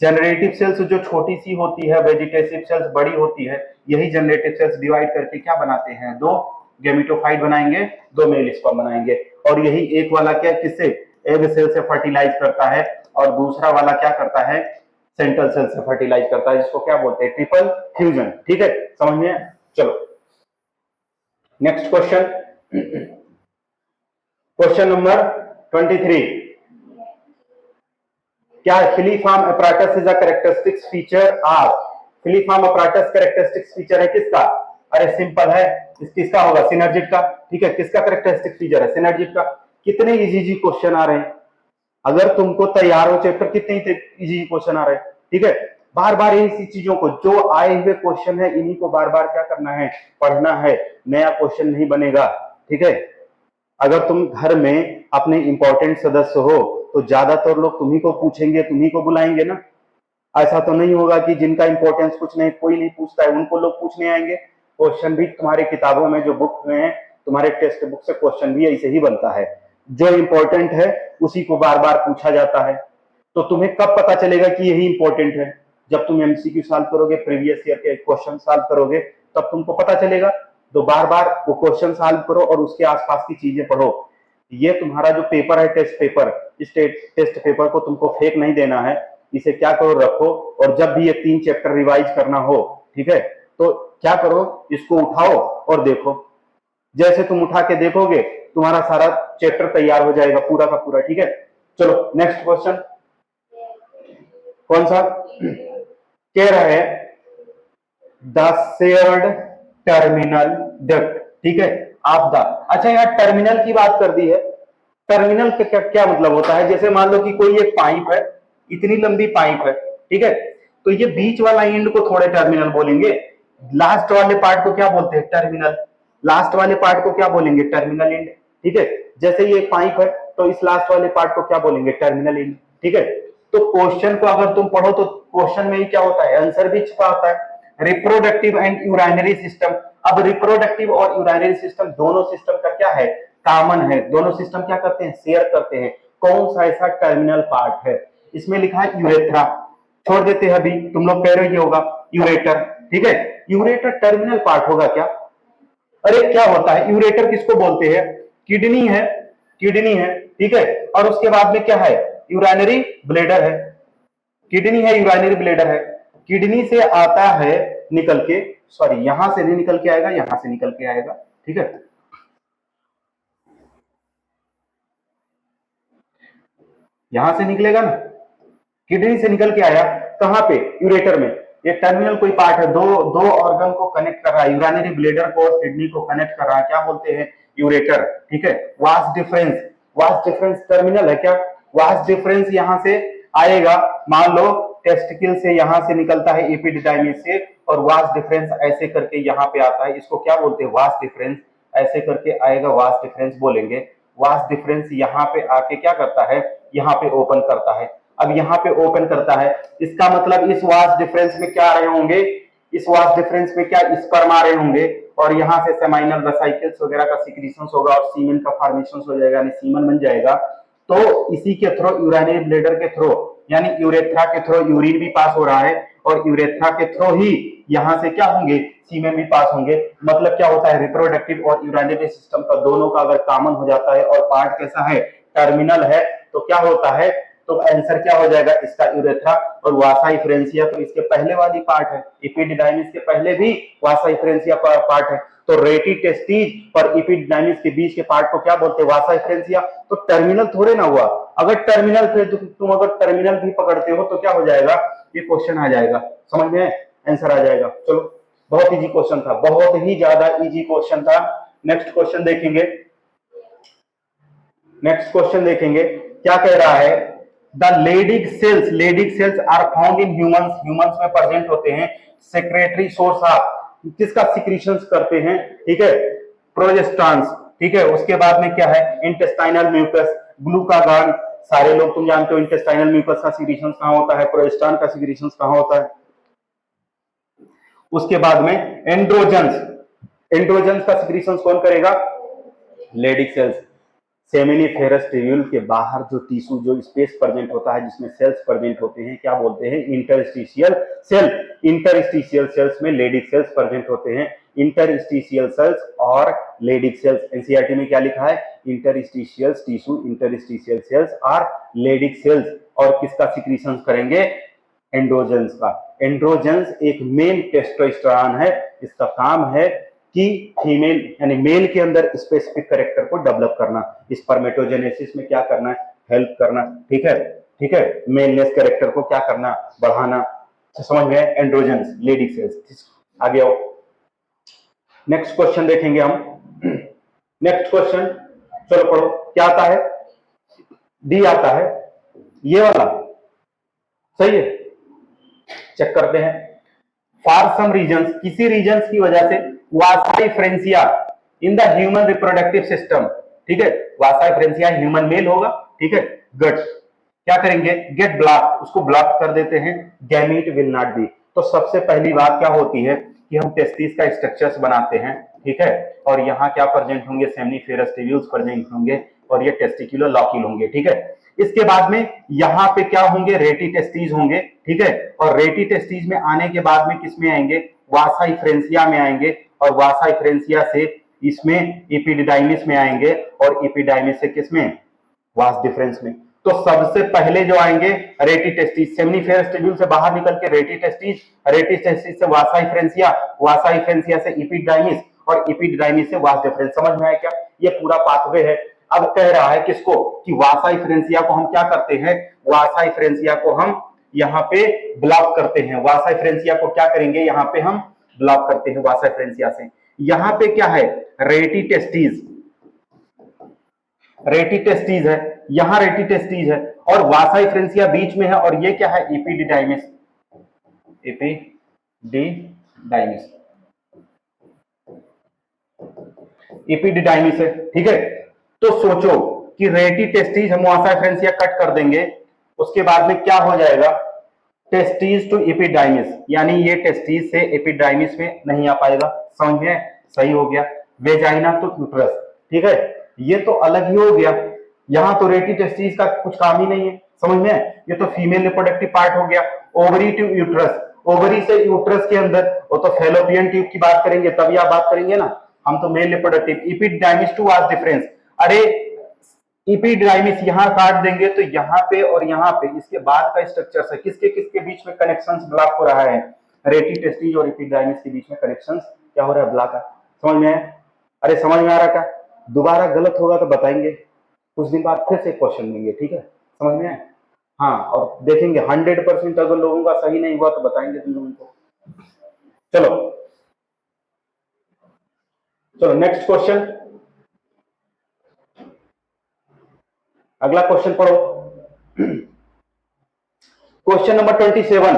जनरेटिव सेल्स जो छोटी सी होती है, वेजिटेटिव सेल्स बड़ी होती है, यही जनरेटिव सेल्स डिवाइड करके क्या बनाते हैं, 2 गैमेटोफाइट बनाएंगे, 2 मेल स्पर्म बनाएंगे। और यही एक वाला क्या, किससे, एग सेल से फर्टिलाइज करता है, और दूसरा वाला क्या करता है, सेंट्रल सेल से फर्टिलाइज करता है, जिसको क्या बोलते हैं, ट्रिपल फ्यूजन, ठीक है, समझ में? चलो नेक्स्ट क्वेश्चन, क्वेश्चन नंबर 23, क्या है, filiform apparatus is a characteristics feature of, filiform apparatus characteristics feature है किसका, अरे सिंपल है, किसका होगा, सिनर्जिट का। ठीक है, किसका कैरेक्टरिस्टिक फीचर है, सिनर्जिट का। कितने इजी इजी क्वेश्चन आ रहे हैं, अगर तुमको तैयार हो चैप्टर, कितने इजी क्वेश्चन आ रहे हैं। ठीक है, बार बार इसी चीजों को, जो आए हुए क्वेश्चन है इन्हीं को बार बार क्या करना है, पढ़ना है, नया क्वेश्चन नहीं बनेगा। ठीक है, अगर तुम घर में अपने इंपॉर्टेंट सदस्य हो तो ज्यादातर लोग तुम्ही को पूछेंगे, तुम्ही को बुलाएंगे ना। ऐसा तो नहीं होगा कि जिनका इंपॉर्टेंस कुछ नहीं, कोई नहीं पूछता है, उनको लोग पूछने आएंगे। क्वेश्चन भी तुम्हारे किताबों में जो बुक में है, तुम्हारे टेक्स्ट बुक से क्वेश्चन भी ऐसे ही बनता है, जो इंपॉर्टेंट है उसी को बार बार पूछा जाता है। तो तुम्हें कब पता चलेगा कि यही इंपॉर्टेंट है, जब तुम एमसीक्यू सॉल्व करोगे, प्रीवियस ईयर के क्वेश्चन सॉल्व करोगे, तब तुमको पता चलेगा। तो बार बार वो क्वेश्चन सॉल्व करो और उसके आसपास की चीजें पढ़ो। ये तुम्हारा जो पेपर है, टेस्ट पेपर, इस टेस्ट पेपर को तुमको फेक नहीं देना है, इसे क्या करो, रखो। और जब भी ये 3 चैप्टर रिवाइज करना हो, ठीक है, तो क्या करो, इसको उठाओ और देखो। जैसे तुम उठा के देखोगे तुम्हारा सारा चैप्टर तैयार हो जाएगा, पूरा का पूरा। ठीक है, चलो नेक्स्ट क्वेश्चन कौन सा कह रहा है, द शेयर्ड टर्मिनल डक्ट। ठीक है, आपदा। अच्छा, यहाँ टर्मिनल की बात कर दी है। टर्मिनल का क्या मतलब होता है, जैसे मान लो कि कोई एक पाइप है, इतनी लंबी पाइप है। ठीक है, तो ये बीच वाला एंड को थोड़े टर्मिनल बोलेंगे, लास्ट वाले पार्ट को क्या बोलते हैं, टर्मिनल। लास्ट वाले पार्ट को क्या बोलेंगे, टर्मिनल एंड। ठीक है, जैसे ये एक पाइप है तो इस लास्ट वाले पार्ट को क्या बोलेंगे, टर्मिनल एंड। ठीक है, तो क्वेश्चन को अगर तुम पढ़ो तो क्वेश्चन में ही क्या होता है, आंसर भी छुपा होता है, रिप्रोडक्टिव एंड यूराइनरी सिस्टम। अब रिप्रोडक्टिव और यूराइनरी सिस्टम, दोनों सिस्टम का क्या है, कॉमन है। दोनों सिस्टम क्या करते हैं, शेयर करते हैं। कौन सा ऐसा टर्मिनल पार्ट है, इसमें लिखा है यूरेथ्रा, छोड़ देते हैं अभी, तुम लोग कह रहे होगा यूरेटर। ठीक है, यूरेटर टर्मिनल पार्ट होगा क्या, अरे क्या होता है, यूरेटर किसको बोलते हैं, किडनी है, किडनी है। ठीक है, और उसके बाद में क्या है, यूराइनरी ब्लेडर है, किडनी है, यूराइनरी ब्लेडर है। किडनी से आता है निकल के, सॉरी यहां से नहीं निकल के आएगा, यहां से निकल के आएगा। ठीक है, यहां से निकलेगा ना, किडनी से निकल के आया, कहां पे, यूरेटर में। ये टर्मिनल कोई पार्ट है, दो दो ऑर्गन को कनेक्ट कर रहा है, यूराइनरी ब्लेडर को और किडनी को कनेक्ट कर रहा है, क्या बोलते हैं, यूरेटर। ठीक है, vast difference, vast difference terminal है क्या। वास्ट डिफरेंस यहां से आएगा, मान लो टेस्टिकल से यहां से निकलता है एपिडिडाइमिस से, और वास्ट डिफरेंस ऐसे करके यहां पे आता है, इसको क्या बोलते हैं, वास्ट डिफरेंस। ऐसे करके आएगा, वास्ट डिफरेंस बोलेंगे। वास्ट डिफरेंस यहाँ पे आके क्या करता है, यहाँ पे ओपन करता है। अब यहाँ पे ओपन करता है, इसका मतलब इस वास्ट डिफरेंस में क्या आ रहे होंगे, इस वास्ट डिफरेंस में क्या स्पर्म आ रहे होंगे, और यहाँ से सेमाइनल वेसिकल्स वगैरह का सिक्रीशंस होगा और सीमेन का फॉर्मेशन हो जाएगा, यानी सीमन बन जाएगा। तो इसी के थ्रू, यूराइनरी ब्लेडर के थ्रू, यानी यूरेथ्रा के थ्रू यूरिन भी पास हो रहा है, और यूरेथ्रा के थ्रू ही यहां से क्या होंगे, सीमेन भी पास होंगे। मतलब क्या होता है, रिप्रोडक्टिव और यूराइनरी सिस्टम का दोनों का अगर कॉमन हो जाता है और पार्ट कैसा है, टर्मिनल है, तो क्या होता है, तो आंसर क्या हो जाएगा इसका, यूरेथ्रा। और वासा इफ्रेंसिया तो इसके पहले वाली पार्ट है, एपिडिडाइमिस के पहले भी वासा इफ्रेंसिया पार्ट है। तो रेटी टेस्टिज और एपिडिडाइमिस के बीच के पार्ट को क्या बोलते हैं, वासा इफ्रेंसिया। तो टर्मिनल थोड़े ना हुआ, अगर टर्मिनल थे, तुम अगर टर्मिनल भी पकड़ते हो तो क्या हो जाएगा, ये क्वेश्चन आ जाएगा, समझ में, आंसर आ जाएगा। चलो, बहुत इजी क्वेश्चन था, बहुत ही ज्यादा इजी क्वेश्चन था। नेक्स्ट क्वेश्चन देखेंगे, नेक्स्ट क्वेश्चन देखेंगे क्या कह रहा है, the Leydig cells are found in humans, humans में प्रेजेंट होते हैं। सेक्रेटरी सोर्स ऑफ, किसका सिक्रीशंस करते हैं, ठीक है, प्रोजेस्टेरॉन्स। ठीक है, उसके बाद में क्या है, इंटेस्टाइनल म्यूकस, ग्लूकागॉन। सारे लोग तुम जानते हो इंटेस्टाइनल म्यूकस का सिक्रीशंस कहां होता है, प्रोजेस्टेरॉन का सिक्रीशंस कहां होता है। उसके बाद में एंड्रोजन्स, एंड्रोजन्स का सिक्रीशंस कौन करेगा, लेडिक सेल्स। सेमिनिफेरस ट्यूब्यूल के बाहर जो टिश्यू, जो स्पेस प्रेजेंट होता है जिसमें सेल्स प्रेजेंट होते हैं, क्या बोलते हैं, इंटरस्टिशियल सेल। इंटरस्टिशियल सेल्स में लेडिक सेल्स प्रेजेंट होते हैं। इंटरस्टिशियल सेल्स और लेडिक सेल्स, एनसीईआरटी में क्या लिखा है, इंटरस्टिशियल टिश्यू, इंटरस्टिशियल सेल्स और लेडिक सेल्स। और किसका सिक्रीशन करेंगे, एंड्रोजन्स का। एंड्रोजन्स एक मेल टेस्टोस्टेरोन है, इसका काम है कि फीमेल यानी मेल के अंदर स्पेसिफिक कैरेक्टर को डेवलप करना, स्पर्मेटोजेनेसिस में क्या करना है, हेल्प करना। ठीक है, ठीक है, मेलनेस कैरेक्टर को क्या करना, बढ़ाना। समझ में, एंड्रोजन्स, लेडिक सेल्स। आगे आओ, नेक्स्ट क्वेश्चन देखेंगे हम। नेक्स्ट क्वेश्चन, चलो पढ़ो, क्या आता है? डी आता है, ये वाला सही है, चेक करते हैं। फॉर सम रीजंस, किसी रीजंस की वजह से vasa deferentia in the human reproductive system, ठीक है, वासा डिफरेंशिया ह्यूमन मेल होगा, ठीक है, गुड। क्या करेंगे? गेट ब्लॉक, उसको ब्लॉक कर देते हैं, गैमीट विल नॉट बी। तो सबसे पहली बात क्या होती है कि हम टेस्टिस का स्ट्रक्चर्स बनाते हैं, ठीक है, और यहाँ क्या प्रेजेंट होंगे? सेमिनिफेरस टिब्यूल्स प्रेजेंट होंगे और ये टेस्टिकुलर लॉक्यूल होंगे, ठीक है। इसके बाद में यहाँ पे क्या होंगे? रेटी टेस्टीज होंगे, ठीक है, और रेटी टेस्टीज में आने के बाद में किस में आएंगे? वासा डिफरेंशिया में आएंगे, और वासा डिफरेंशिया से इसमें एपिडिडाइमिस में आएंगे, और एपिडाइमिस से किस में? वास डिफरेंस में। तो सबसे पहले जो आएंगे रेटी टेस्टिस, सेमिनिफेरस टिब्यूल से बाहर निकल के रेटी टेस्टिस, रेटी टेस्टिस से वासा डिफरेंशिया, वासा डिफरेंशिया से एपिडाइमिस, और एपिडाइमिस से वास डिफरेंस। समझ में आया क्या? ये पूरा पाथवे है। अब कह रहा है किसको? कि वासा डिफरेंशिया को हम क्या करते हैं? वासा डिफरेंशिया को हम यहाँ पे ब्लॉक करते हैं। वासा डिफरेंशिया को क्या करेंगे? यहाँ पे हम ब्लॉक करते हैं वासा डिफरेंशिया से। यहाँ पे क्या है? रेटी टेस्टिस, रेटी टेस्टिस है, यहां रेटी टेस्टिस है, और वासा डिफरेंशिया बीच में है, और ये क्या है? एपिडिडाइमिस, एपिडिडाइमिस, एपिडिडाइमिस है, ठीक है। तो सोचो कि रेटी टेस्टिस हम वासा डिफरेंशिया कट कर देंगे, उसके बाद में क्या हो जाएगा? टेस्टिस टू एपिडाइमिस, यानी ये टेस्टिस से एपिडाइमिस में नहीं आ पाएगा। समझ में? सही हो गया। वेजाइना टू यूट्रस, ठीक है, ये तो अलग ही हो गया। यहां तो रेटी टेस्टिस का कुछ काम ही नहीं है, समझ में? ये तो फीमेल रिप्रोडक्टिव पार्ट हो गया। ओवरी टू यूट्रस, ओवरी से यूट्रस के अंदर, वो तो फैलोपियन ट्यूब की बात करेंगे तभी आप बात करेंगे ना, हम तो male reproductive. Epididymis to vas deferens, अरे एपिडाइमिस यहां काट देंगे तो यहाँ पे और यहाँ पे इसके बाद का स्ट्रक्चर है, किसके किसके बीच में कनेक्शंस ब्लॉक हो रहा है? रेटी टेस्टिस और एपिडाइमिस के बीच में कनेक्शंस क्या हो रहा है? ब्लॉक है। समझ में आया? अरे समझ में आ रहा क्या? दोबारा गलत होगा तो बताएंगे, कुछ दिन बाद फिर से क्वेश्चन देंगे, ठीक है? समझ में आया? हाँ, और देखेंगे 100% अगर लोगों का सही नहीं हुआ तो बताएंगे तुम लोगों को। चलो चलो नेक्स्ट क्वेश्चन, अगला क्वेश्चन पढ़ो। क्वेश्चन नंबर 27,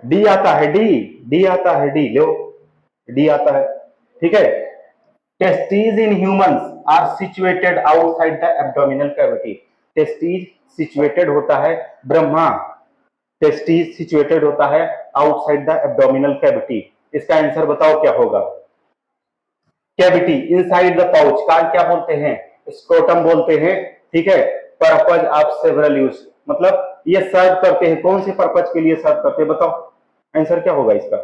डी आता है, डी आता है, डी लो, डी आता है, ठीक है। Testes in humans are situated outside the abdominal cavity. Testes situated होता है, ब्रह्मा, टेस्टीज सिचुएटेड होता है आउटसाइड द एब्डोमिनल कैविटी। इसका आंसर बताओ क्या होगा? कैविटी इनसाइड द पाउच का क्या बोलते हैं? स्क्रोटम बोलते हैं, ठीक है। पर्पज ऑफ सेवरल यूज, मतलब ये सर्व करते हैं, कौन से पर्पज के लिए सर्व करते हैं? बताओ आंसर क्या होगा इसका?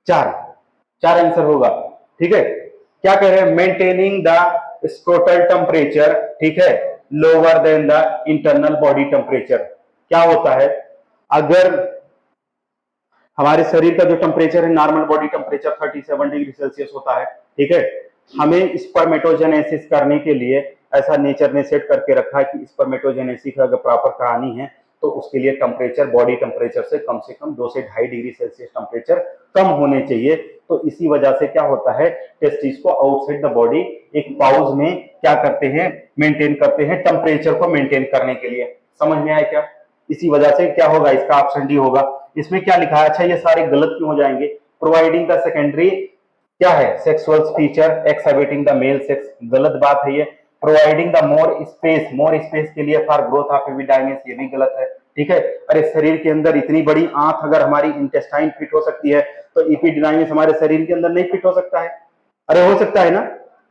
चार आंसर होगा, ठीक है। क्या कह रहे हैं? मेंटेनिंग द स्क्रोटल टेम्परेचर, ठीक है, lower than the internal body temperature. क्या होता है? अगर हमारे शरीर का जो टेम्परेचर है, normal body temperature 37 degree Celsius होता है, ठीक है। हमें स्पर्मेटोजेनेसिस करने के लिए ऐसा नेचर ने सेट करके रखा है कि स्पर्मेटोजेनेसिस अगर प्रॉपर करानी है तो उसके लिए टेम्परेचर बॉडी टेम्परेचर से कम 2 से 2.5 डिग्री सेल्सियस टेम्परेचर कम होने चाहिए। तो इसी वजह से क्या होता है? टेस्टिस को आउटसाइड द बॉडी एक पाउच में क्या करते हैं? मेंटेन करते हैं, टेम्परेचर को मेंटेन करने के लिए। समझ में आया क्या? इसी वजह से क्या होगा? इसका ऑप्शन डी होगा। इसमें क्या लिखा है? अच्छा ये सारे गलत क्यों हो जाएंगे? प्रोवाइडिंग द सेकेंडरी क्या है? Sexual feature exhibiting the male sex, गलत बात है ये। प्रोवाइडिंग द मोर स्पेस के लिए फॉर ग्रोथ ऑफ एपिडाइमिस, ये भी गलत है, ठीक है। अरे शरीर के अंदर इतनी बड़ी आंत अगर हमारी इंटेस्टाइन फिट हो सकती है तो एपिडाइमिस हमारे शरीर के अंदर नहीं फिट हो सकता है? अरे हो सकता है ना,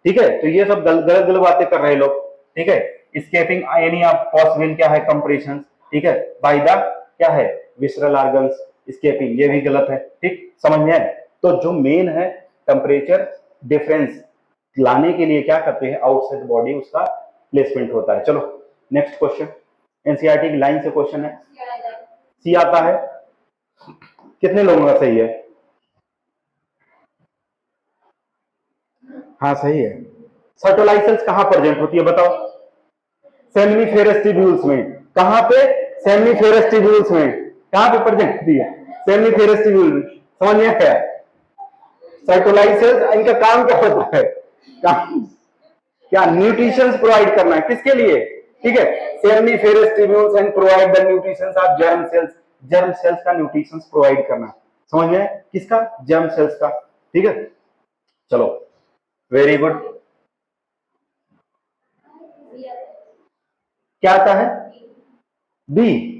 ठीक है। तो ये सब गलत बातें कर रहे लोग, ठीक है। स्केपिंग एनी ऑफ पॉसिबल क्या है? कंप्रेशन, ठीक है, बाय द क्या है? विसरल ऑर्गन्स स्केपिंग, ये भी गलत है, ठीक। समझ में आए? तो जो मेन है टेम्परेचर डिफरेंस लाने के लिए क्या करते हैं? आउटसाइड बॉडी उसका प्लेसमेंट होता है। चलो नेक्स्ट क्वेश्चन, एनसीईआरटी की लाइन से क्वेश्चन है, सी आता है। कितने लोगों का सही है? हाँ सही है। सर्टोलाइसेंस कहां प्रेजेंट होती है बताओ? सेमिनिफेरस ट्यूब्यूल्स में। कहां पे? सेमिनिफेरस ट्यूब्यूल्स में। कहां पे प्रेजेंट होती है? सेमिनिफेरस ट्यूब्यूल में। समझ में आया? सर्टोलाइट सेल्स, इनका काम क्या होता है? काम क्या? न्यूट्रिशन प्रोवाइड करना है, किसके लिए? ठीक है, seminiferous tubules and provide the nutrition of germ cells. Germ cells का न्यूट्रिशन प्रोवाइड करना, समझ में? किसका? जर्म सेल्स का। ठीक है, चलो वेरी गुड। क्या आता है? बी,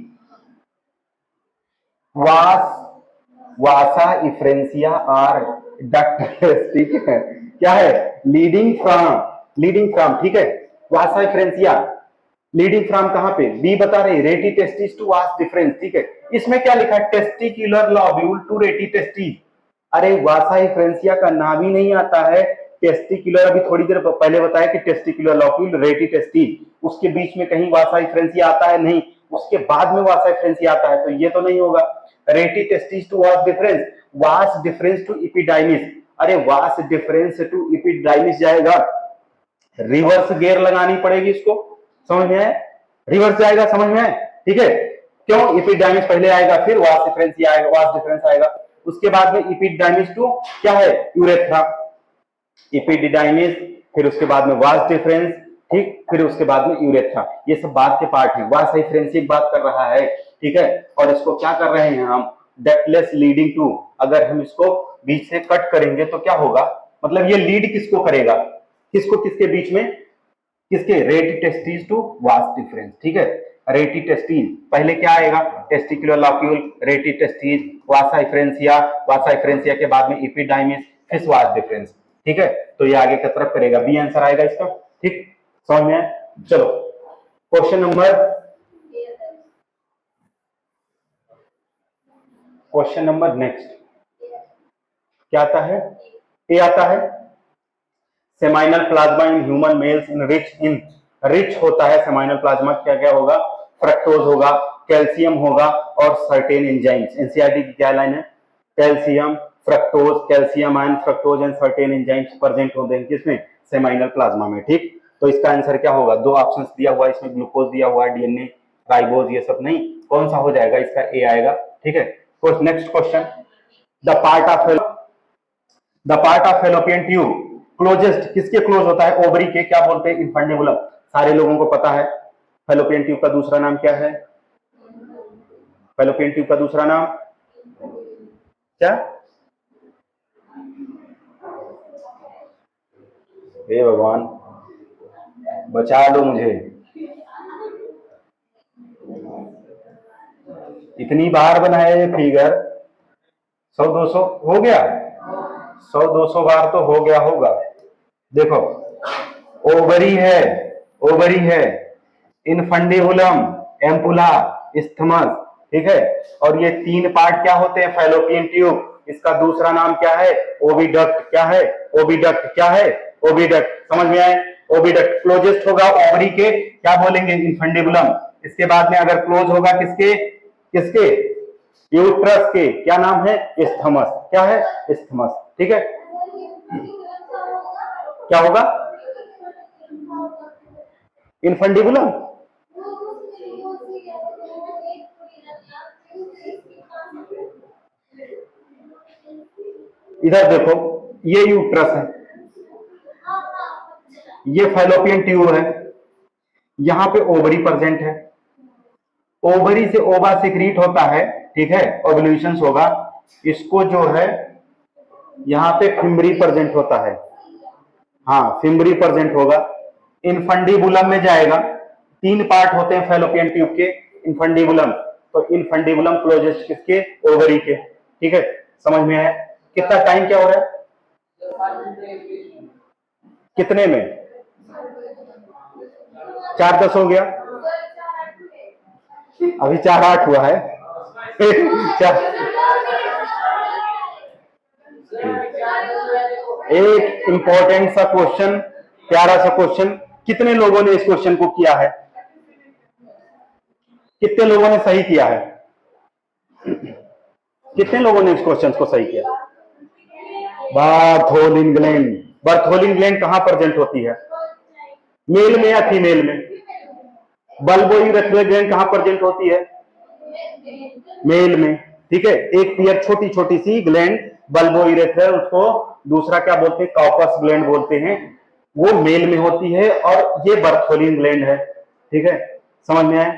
वासा इफ्रेंसिया और डक्टिलस। ठीक है, क्या है? लीडिंग फ्रॉम, ठीक है, वासा इफ्रेंसिया लीडिंग फ्रॉम कहां पे? बी बता रहे, रेटी टेस्टिस टू वास डिफरेंस। ठीक है, इसमें क्या लिखा है? टेस्टिकुलर लॉब्यूल टू रेटी टेस्टिस। अरे वासा इफ्रेंसिया का नाम ही नहीं आता है टेस्टिकुलर। अभी थोड़ी देर पहले बताया कि टेस्टिकुलर लॉब्यूल, रेटी टेस्टिस, उसके बीच में कहीं वासा इफ्रेंसिया आता है? नहीं, उसके बाद में वासा इफ्रेंसिया आता है, तो ये तो नहीं होगा। Rete testis to vas deferens to epididymis. अरे वास डिफरेंस टू एपिडाइमिस जाएगा, रिवर्स गियर लगानी पड़ेगी इसको, समझ में आए? रिवर्स जाएगा, समझ में आए? ठीक है, क्यों? एपिडाइमिस पहले आएगा, फिर वास डिफरेंस आएगा, वास डिफरेंस आएगा, उसके बाद में एपिडाइमिस टू क्या है? यूरेथ्रा, एपिडिडाइमिस, फिर उसके बाद में वास डिफरेंस, ठीक, फिर उसके बाद में यूरेथ्रा। ये सब बाद के पार्ट है, वास डिफरेंस की बात कर रहा है। ठीक है, और इसको क्या कर रहे हैं हम? Ductless leading to. अगर हम इसको बीच से कट करेंगे तो क्या होगा? मतलब ये लीड किसको करेगा? किसको, किसके बीच में? किसके? रेटी टेस्टिस टू वास डिफरेंस। ठीक है, रेटी टेस्टिस पहले क्या आएगा? टेस्टिकुलर लॉक्यूल, रेटी टेस्टिस, वासा इफ्रेंसिया के बाद में एपिडाइमिस, फिर वास डिफरेंस। ठीक है, तो ये आगे की तरफ करेगा, बी आंसर आएगा इसका। ठीक, समझ में आए? चलो क्वेश्चन नंबर नेक्स्ट क्या आता है? ए आता है, seminal plasma in human males in rich होता है सेमाइनल प्लाज्मा, क्या क्या होगा? फ्रक्टोज होगा, कैल्शियम होगा और सर्टेन एंजाइम्स। एनसीईआरटी की क्या लाइन है? Calcium, calcium ion, fructose and certain enzymes present होते हैं किसमें? सेमाइनल प्लाज्मा में। ठीक, तो इसका आंसर क्या होगा? दो ऑप्शंस दिया हुआ है इसमें, ग्लूकोज दिया हुआ है, डीएनए, राइबोज, ये सब नहीं, कौन सा हो जाएगा? इसका ए आएगा। ठीक है, तो next question, the part of fallopian tube closest, किसके क्लोज होता है? ओवरी के, क्या बोलते हैं? इनफंडिबुलम। सारे लोगों को पता है फेलोपियन ट्यूब का दूसरा नाम क्या है? फेलोपियन ट्यूब का दूसरा नाम क्या? हे भगवान, बचा लो मुझे, इतनी बार बनाया ये फिगर, 100-200 हो गया, 100-200 बार तो हो गया होगा। देखो, ओवरी है, इनफंडिबुलम, एम्पुला, इस्थमस। ठीक है, और ये तीन पार्ट क्या होते हैं? Fallopian tube. इसका दूसरा नाम क्या है? ओविडक्ट। क्या है? ओविडक्ट। क्या है? ओविडक्ट। समझ में आए? ओविडक्ट क्लोजेस्ट होगा ओवरी के, क्या बोलेंगे? इनफंडिबुलम। इसके बाद में अगर क्लोज होगा किसके? यूट्रस के, क्या नाम है? इस्थमस। क्या है? इस्थमस। ठीक है, क्या होगा? इनफंडिबुलम। इधर देखो, ये यूट्रस है, ये फेलोपियन ट्यूब है, यहां पे ओवरी प्रेजेंट है, ओवरी से ओवा सिक्रीट होता है। ठीक है, ओव्यूलेशन होगा, इसको जो है यहां पे फिम्बरी प्रेजेंट होता है, हाँ फिम्बरी प्रेजेंट होगा, इनफंडिबुलम में जाएगा। तीन पार्ट होते हैं फेलोपियन ट्यूब के, इनफंडिबुलम, तो इनफंडिबुलम क्लोजेस्ट किसके? ओवरी के। ठीक है, समझ में आया? कितना टाइम क्या हो रहा है? कितने में? 4:10 हो गया, अभी 4:08 हुआ है। एक इंपॉर्टेंट सा क्वेश्चन, प्यारा सा क्वेश्चन, कितने लोगों ने इस क्वेश्चन को किया है? कितने लोगों ने सही किया है? कितने लोगों ने इस क्वेश्चन को सही किया? बार्थोलिन ग्लैंड कहां प्रेजेंट होती है? मेल में या फीमेल में? बल्बोइरेथ्रल ग्लैंड कहां प्रेजेंट होती है? मेल में। ठीक है, एक पेयर छोटी छोटी सी ग्लैंड बल्बोइरेथ्रल, उसको दूसरा क्या बोलते हैं, कॉर्पस ग्लैंड बोलते हैं, वो मेल में होती है, और ये बर्थोलिन ग्लैंड है। ठीक है, समझ में आया?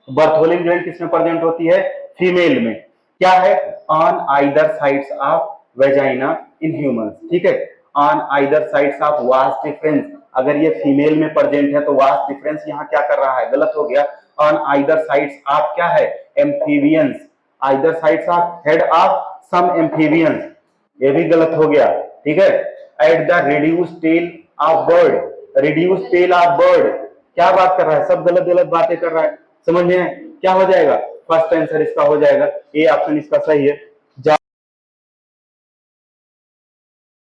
बर्थोलिन ग्लैंड किसमें प्रेजेंट होती है, फीमेल में। क्या है, on either sides of vagina in humans. ठीक है, on either sides of vast difference, अगर ये फीमेल में प्रेजेंट है तो वास्ट डिफरेंस यहाँ क्या कर रहा है, गलत हो गया। ऑन आइदर साइड्स ऑफ क्या है, amphibians, either sides of head of some amphibians, ये भी गलत हो गया। ठीक है, at the reduce tail of bird, reduce tail of bird, क्या बात कर रहा है, सब गलत गलत बातें कर रहा है। समझ में क्या हो जाएगा, फर्स्ट आंसर इसका हो जाएगा, ए ऑप्शन इसका सही है।